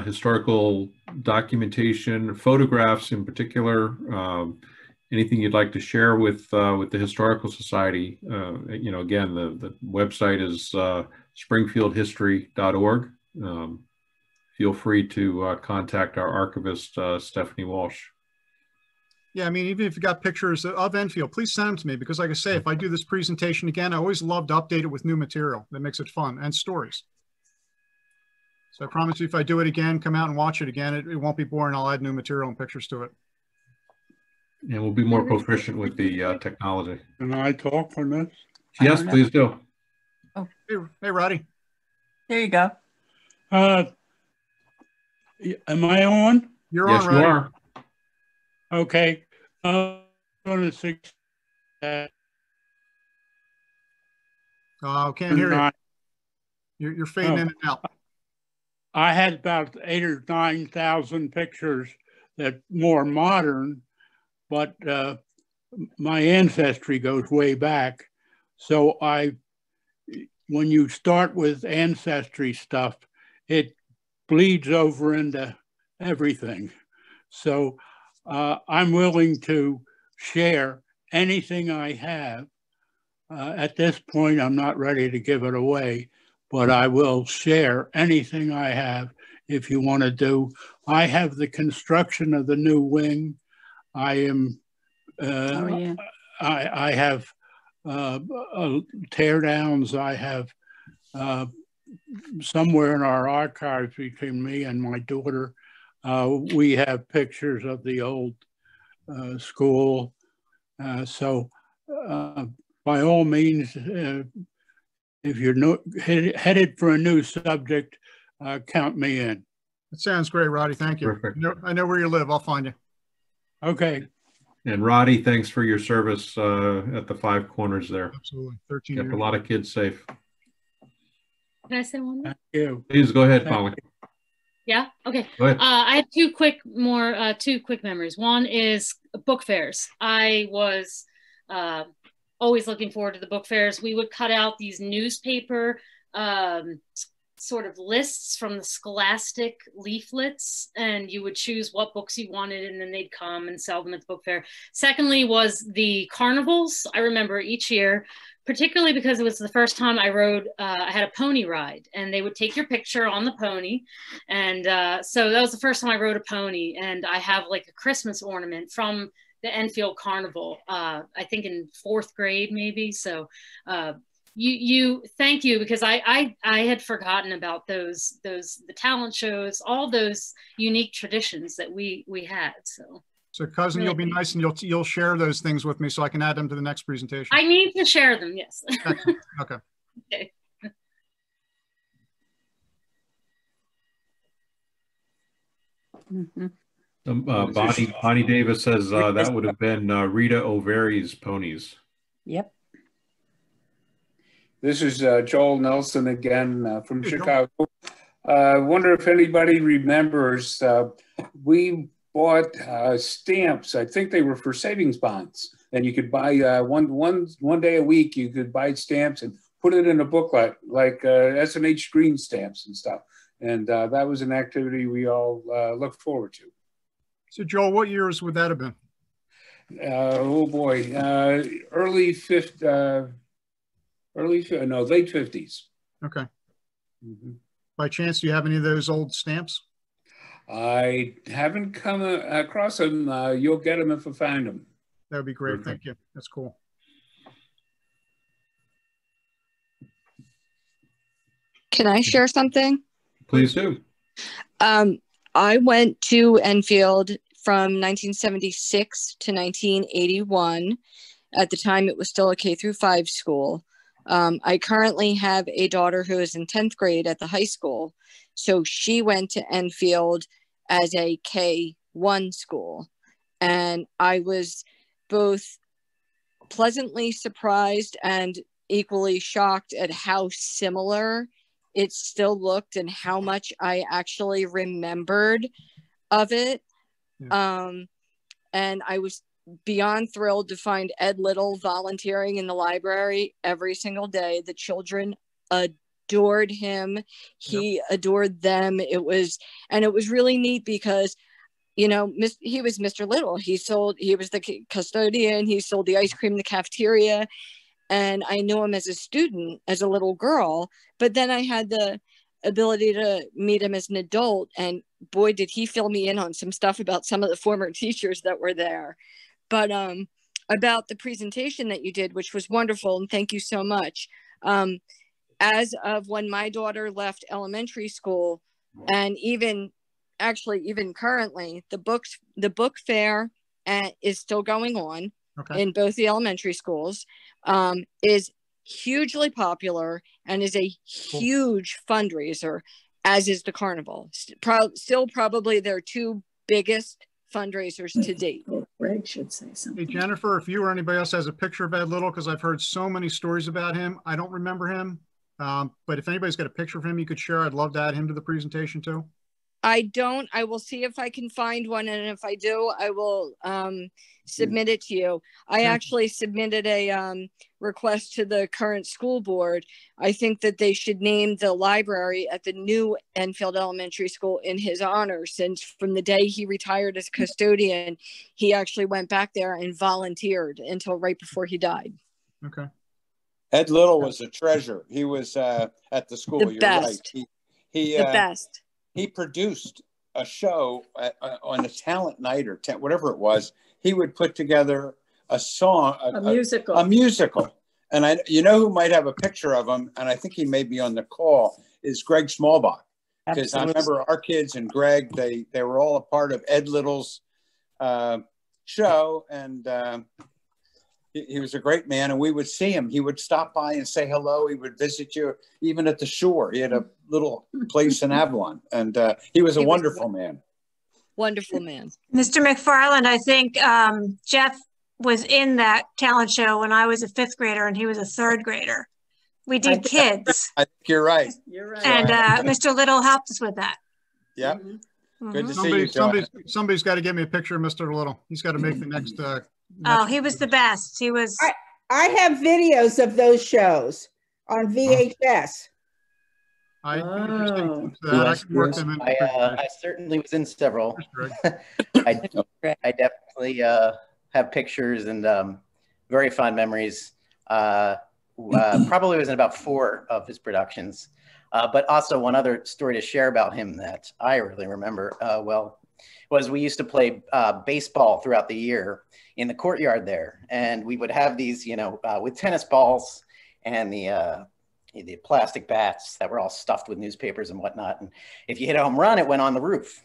historical documentation, photographs in particular, anything you'd like to share with the Historical Society, you know, again, the website is springfieldhistory.org. Feel free to contact our archivist, Stephanie Walsh. Yeah, I mean, even if you got pictures of Enfield, please send them to me, because like I say, if I do this presentation again, I always love to update it with new material that makes it fun and stories. So I promise you, if I do it again, come out and watch it again, it won't be boring. I'll add new material and pictures to it. And we'll be more proficient with the technology. Can I talk for this? Yes, please do. Oh. Hey, Roddy. There you go. Am I on? You're yes, on, Roddy. You are. Okay. I'm going to say that. Can't hear you. You're fading in and out. I had about 8,000 or 9,000 pictures that more modern, but my ancestry goes way back. So when you start with ancestry stuff, it bleeds over into everything. So I'm willing to share anything I have. At this point, I'm not ready to give it away, but I will share anything I have if you want to do. I have the construction of the new wing. I am, I have tear downs. I have somewhere in our archives between me and my daughter, we have pictures of the old school. So by all means, if you're headed for a new subject, count me in. That sounds great, Roddy. Thank you. Perfect. I know where you live. I'll find you. Okay. And Roddy, thanks for your service at the Five Corners there. Absolutely. 13 Kept years. a lot of kids safe. Can I say one more? Thank you. Please go ahead, Molly. Yeah. Okay. Go ahead. I have two quick memories. One is book fairs. I was always looking forward to the book fairs. We would cut out these newspaper sort of lists from the Scholastic leaflets, and you would choose what books you wanted, and then they'd come and sell them at the book fair. Secondly was the carnivals. I remember each year, particularly because it was the first time I rode, I had a pony ride, and they would take your picture on the pony. And so that was the first time I rode a pony, and I have like a Christmas ornament from the Enfield Carnival, I think in 4th grade maybe. So thank you, because I had forgotten about the talent shows, all those unique traditions that we had. So cousin, you'll be nice and you'll share those things with me so I can add them to the next presentation. I need to share them. Yes. Okay. Okay. Mm-hmm. Bonnie Davis says that would have been Rita O'Very's ponies. Yep. This is Joel Nelson again from Chicago. I wonder if anybody remembers, we bought stamps. I think they were for savings bonds, and you could buy one day a week. You could buy stamps and put it in a booklet, like S&H green stamps and stuff. And that was an activity we all looked forward to. So Joel, what years would that have been? Oh boy, late 50s. Okay. Mm-hmm. By chance, do you have any of those old stamps? I haven't come across them. You'll get them if I find them. That would be great. Thank you. That's cool. Can I share something? Please do. I went to Enfield from 1976 to 1981. At the time, it was still a K through 5 school. I currently have a daughter who is in 10th grade at the high school. So she went to Enfield as a K-1 school. And I was both pleasantly surprised and equally shocked at how similar it still looked and how much I actually remembered of it. Yeah. And I was beyond thrilled to find Ed Little volunteering in the library every single day. The children adored him. He adored them. It was really neat because, you know, he was Mr. Little. He was the custodian. He sold the ice cream in the cafeteria. And I knew him as a student, as a little girl, but then I had the ability to meet him as an adult. And boy, did he fill me in on some stuff about some of the former teachers that were there. But about the presentation that you did, which was wonderful, and thank you so much. As of when my daughter left elementary school, and even currently, the book fair is still going on in both the elementary schools, is hugely popular and is a huge fundraiser, as is the carnival. Still probably their two biggest fundraisers to date. Greg should say something. Hey, Jennifer, if you or anybody else has a picture of Ed Little, because I've heard so many stories about him. I don't remember him, but if anybody's got a picture of him you could share, I'd love to add him to the presentation too. I don't. I will see if I can find one, and if I do, I will submit it to you. I actually submitted a request to the current school board. I think that they should name the library at the new Enfield Elementary School in his honor, since from the day he retired as custodian, he actually went back there and volunteered until right before he died. Okay. Ed Little was a treasure. He was at the school. The best. Right. The best. He produced a show on a talent night or whatever it was. He would put together a song, a musical. And you know who might have a picture of him, and I think he may be on the call, is Greg Smallbach. Because I remember our kids and Greg, they were all a part of Ed Little's show, and he was a great man, and we would see him. He would stop by and say hello. He would visit you, even at the shore. He had a little place in Avalon, and he was a wonderful man. Wonderful man. Mr. McFarland, I think Jeff was in that talent show when I was a 5th grader and he was a 3rd grader. We did kids. I think you're right. You're right. And Mr. Little helped us with that. Yeah. Mm-hmm. Good to see you. Somebody's got to give me a picture of Mr. Little. He's got to make the next. Oh, he was the best. He was. I have videos of those shows on VHS. I certainly was in several. I definitely have pictures and very fond memories. Probably was in about 4 of his productions. But also one other story to share about him that I really remember was we used to play baseball throughout the year in the courtyard there. And we would have these, with tennis balls and the plastic bats that were all stuffed with newspapers and whatnot. And if you hit a home run, it went on the roof,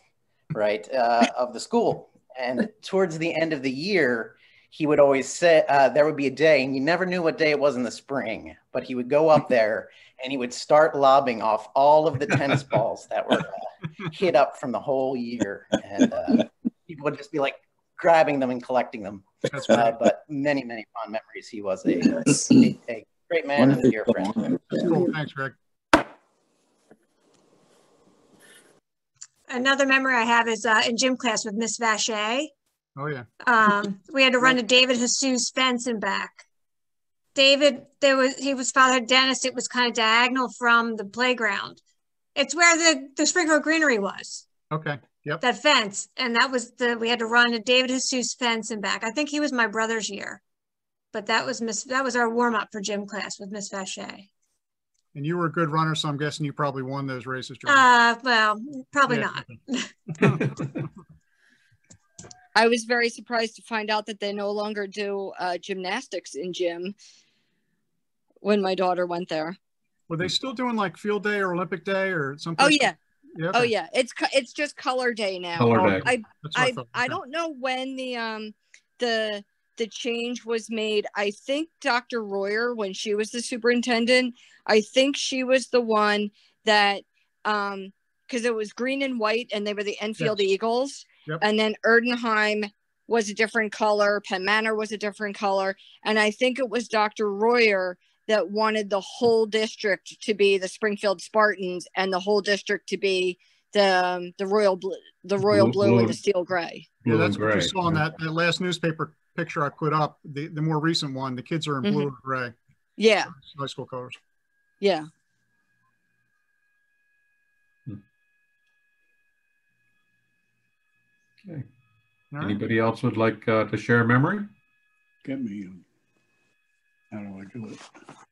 right, of the school. And towards the end of the year, he would always say, there would be a day, and you never knew what day it was in the spring, but he would go up there and he would start lobbing off all of the tennis balls that were hit up from the whole year. And people would just be like grabbing them and collecting them. But many, many fond memories. He was a great man and a dear friend. Cool. Thanks, Greg. Another memory I have is in gym class with Miss Vacher. Oh, yeah. We had to run to David Jesus fence and back. David, he was Father Dennis. It was kind of diagonal from the playground. It's where the Springfield Greenery was. Okay. Yep. That fence. And that was we had to run a David Jesus fence and back. I think he was my brother's year. But that was our warm-up for gym class with Miss Vacher. And you were a good runner, so I'm guessing you probably won those races, Jordan. Well, probably not. I was very surprised to find out that they no longer do gymnastics in gym when my daughter went there. Were they still doing like field day or Olympic day or something? Oh yeah. Yeah, okay. Oh yeah. It's just color day now. Color day. I don't know when the change was made. I think Dr. Royer, when she was the superintendent, I think she was the one that because it was green and white and they were the Enfield Eagles. Yep. And then Erdenheim was a different color. Penn Manor was a different color. And I think it was Dr. Royer that wanted the whole district to be the Springfield Spartans and the whole district to be the royal blue and the steel gray. Yeah, that's what you saw in that last newspaper picture I put up. The more recent one, the kids are in blue and gray. Yeah. High school colors. Yeah. Okay. Anybody else would like to share a memory? Get me. How do I do it?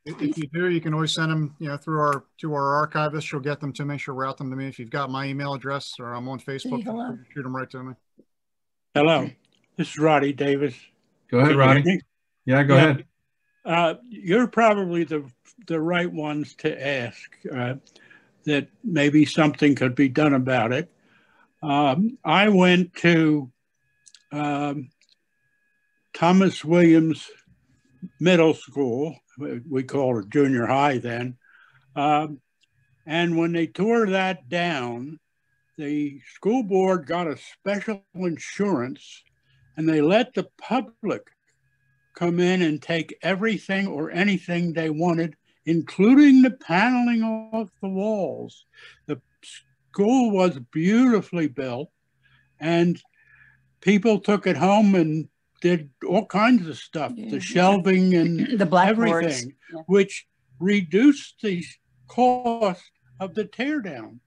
If you do, you can always send them, through to our archivist. She'll get them to me. She'll route them to me. If you've got my email address or I'm on Facebook, shoot them right to me. Hello, this is Roddy Davis. Go ahead, Roddy. Yeah, go ahead. You're probably the right ones to ask that maybe something could be done about it. I went to Thomas Williams Middle School. We called it junior high then. And when they tore that down, the school board got a special insurance and they let the public come in and take everything or anything they wanted, including the paneling off the walls. The school was beautifully built and people took it home and did all kinds of stuff, the shelving and the blackboards, everything, which reduced the cost of the teardown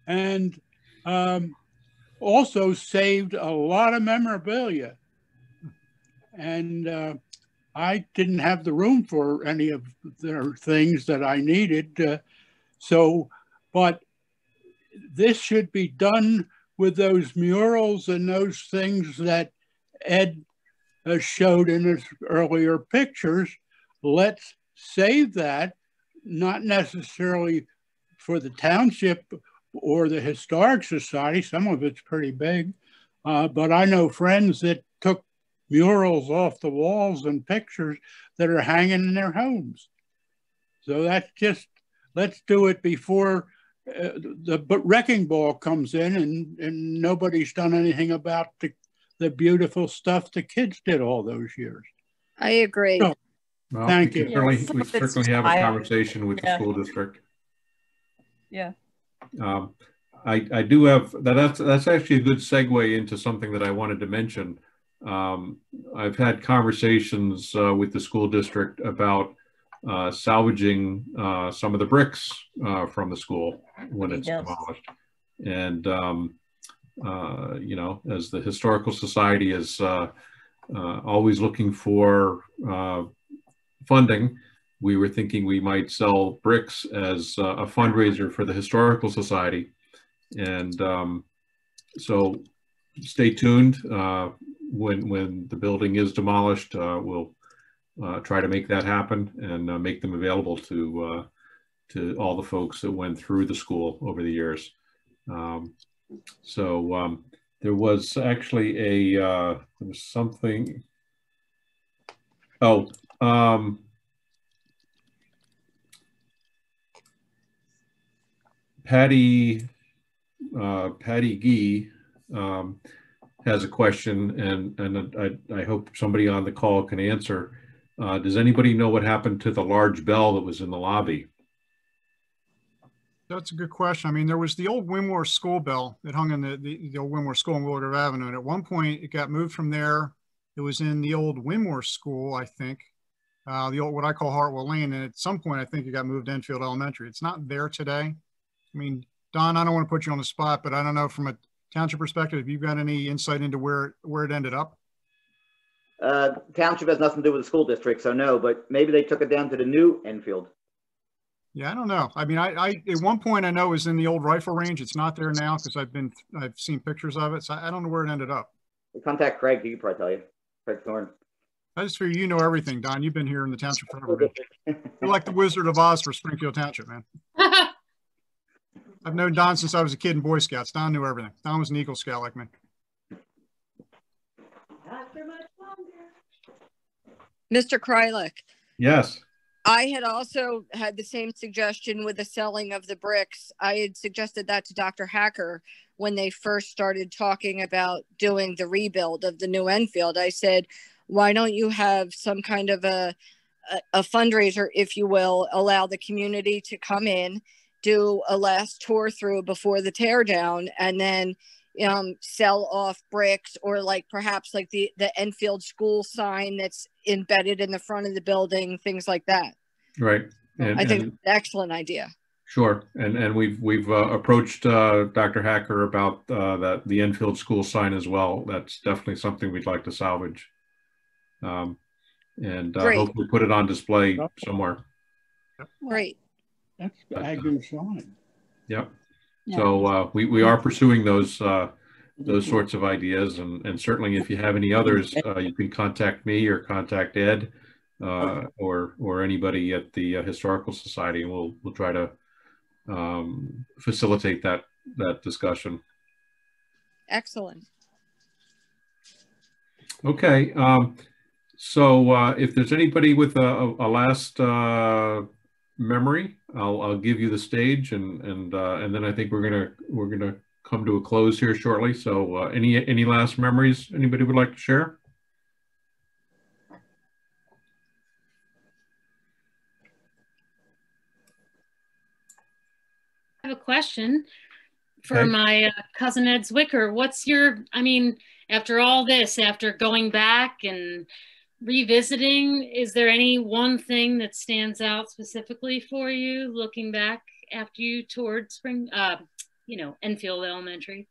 and also saved a lot of memorabilia. And I didn't have the room for any of their things that I needed. But this should be done with those murals and those things that Ed showed in his earlier pictures. Let's save that, not necessarily for the township or the Historic Society. Some of it's pretty big, but I know friends that took murals off the walls and pictures that are hanging in their homes. So that's just, let's do it before the wrecking ball comes in and nobody's done anything about the beautiful stuff the kids did all those years. I agree. So, well, thank you. We certainly have a conversation with the school district. Yeah. I do have, that's actually a good segue into something that I wanted to mention. I've had conversations with the school district about salvaging some of the bricks from the school when it's demolished. And as the Historical Society is always looking for funding, we were thinking we might sell bricks as a fundraiser for the Historical Society. And so stay tuned. When the building is demolished, we'll try to make that happen and make them available to all the folks that went through the school over the years. There was actually there was something. Oh, Patty Gee has a question, and I hope somebody on the call can answer. Does anybody know what happened to the large bell that was in the lobby? That's a good question. I mean, there was the old Winmore School bell that hung in the old Winmore School on Willard Grove Avenue. And at one point, it got moved from there. It was in the old Winmore School, I think. the old, what I call Hartwell Lane. And at some point, I think it got moved to Enfield Elementary. It's not there today. I mean, Don, I don't want to put you on the spot, but I don't know from a township perspective, have you got any insight into where it ended up? Township has nothing to do with the school district, so no, but maybe they took it down to the new Enfield. Yeah, I don't know. I mean, I at one point I know it was in the old rifle range. It's not there now because I've seen pictures of it. So I don't know where it ended up. Contact Craig. He can probably tell you. Craig Thorne. I just figure you know everything, Don. You've been here in the township forever. You're like the Wizard of Oz for Springfield Township, man. I've known Don since I was a kid in Boy Scouts. Don knew everything. Don was an Eagle Scout like me. Mr. Krylik. Yes. I had also had the same suggestion with the selling of the bricks. I had suggested that to Dr. Hacker when they first started talking about doing the rebuild of the new Enfield. I said, why don't you have some kind of a fundraiser, if you will, allow the community to come in, do a last tour through before the tear down, and then sell off bricks, or like perhaps like the Enfield School sign that's embedded in the front of the building, things like that. Right. I think it's an excellent idea. Sure. And we've approached Dr. Hacker about the Enfield School sign as well. That's definitely something we'd like to salvage. And hopefully put it on display somewhere. Great. That's a good sign. Yep. So we are pursuing those sorts of ideas, and certainly if you have any others, you can contact me or contact Ed or anybody at the Historical Society, and we'll try to facilitate that discussion. Excellent. Okay. So if there's anybody with a last memory, I'll give you the stage, and then I think we're gonna come to a close here shortly. So any last memories anybody would like to share? I have a question for my cousin Ed Zwicker. What's your, I mean, after all this, after going back and revisiting, is there any one thing that stands out specifically for you looking back after you toured Enfield Elementary?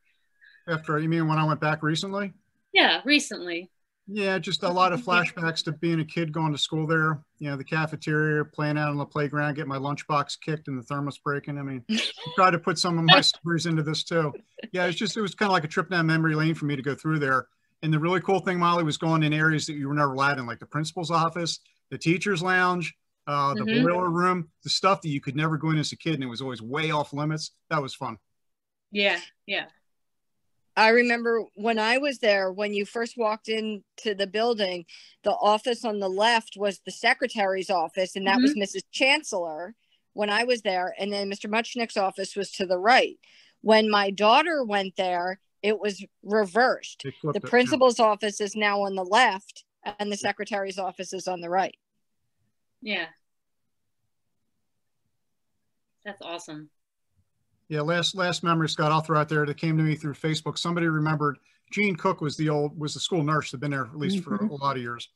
After, you mean when I went back recently? Yeah, recently. Yeah, just a lot of flashbacks to being a kid going to school there. You know, the cafeteria, playing out on the playground, getting my lunchbox kicked and the thermos breaking. I mean, I tried to put some of my stories into this too. Yeah, it was kind of like a trip down memory lane for me to go through there. And the really cool thing, Molly, was going in areas that you were never allowed in, like the principal's office, the teacher's lounge, the boiler room, the stuff that you could never go in as a kid, and it was always way off limits. That was fun. Yeah, yeah. I remember when I was there, when you first walked into the building, the office on the left was the secretary's office, and that was Mrs. Chancellor when I was there. And then Mr. Muchnick's office was to the right. When my daughter went there, it was reversed. The principal's office is now on the left, and the secretary's office is on the right. Yeah. That's awesome. Yeah, last memory, Scott, I'll throw out there that came to me through Facebook. Somebody remembered Jean Cook was the school nurse that had been there at least for a lot of years.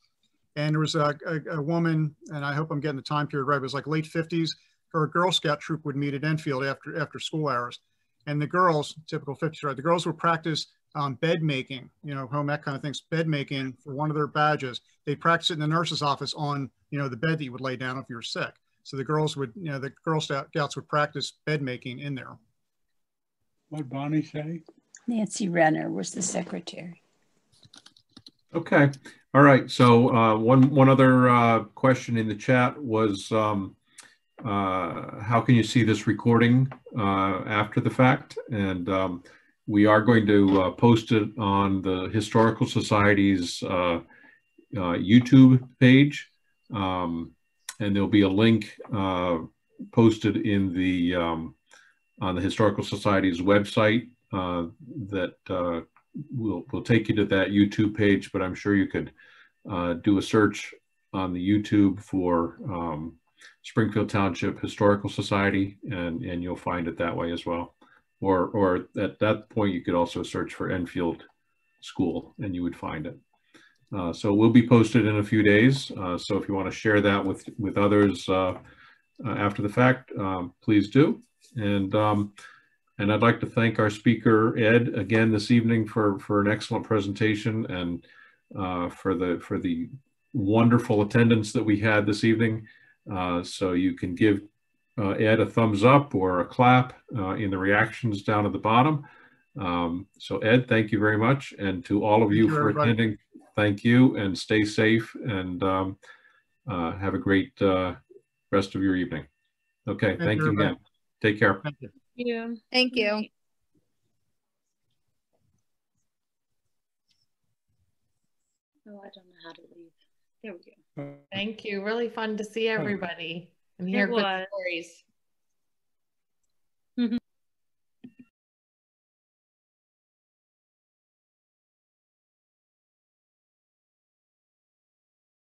And there was a woman, and I hope I'm getting the time period right, it was like late 50s. Her Girl Scout troop would meet at Enfield after school hours. And the girls, typical 50s, right? The girls would practice bed making, home ec kind of things, bed making for one of their badges. They practice it in the nurse's office on, the bed that you would lay down if you were sick. So the girls would, the Girl Scouts would practice bed making in there. What'd Bonnie say? Nancy Renner was the secretary. Okay. All right. So one other question in the chat was, how can you see this recording after the fact? And we are going to post it on the Historical Society's YouTube page. And there'll be a link posted in the on the Historical Society's website that will take you to that YouTube page. But I'm sure you could do a search on the YouTube for Springfield Township Historical Society, and you'll find it that way as well. Or at that point, you could also search for Enfield School, and you would find it. So it will be posted in a few days. So if you want to share that with others after the fact, please do. And I'd like to thank our speaker, Ed, again this evening for an excellent presentation and for the wonderful attendance that we had this evening. So you can give Ed a thumbs up or a clap in the reactions down at the bottom. So Ed, thank you very much. And to all of you for attending, thank you, and stay safe, and have a great rest of your evening. Okay, thank you again. Take care. Thank you. Yeah. Thank you. Oh, I don't know how to leave. There we go. Thank you. Really fun to see everybody and hear good stories.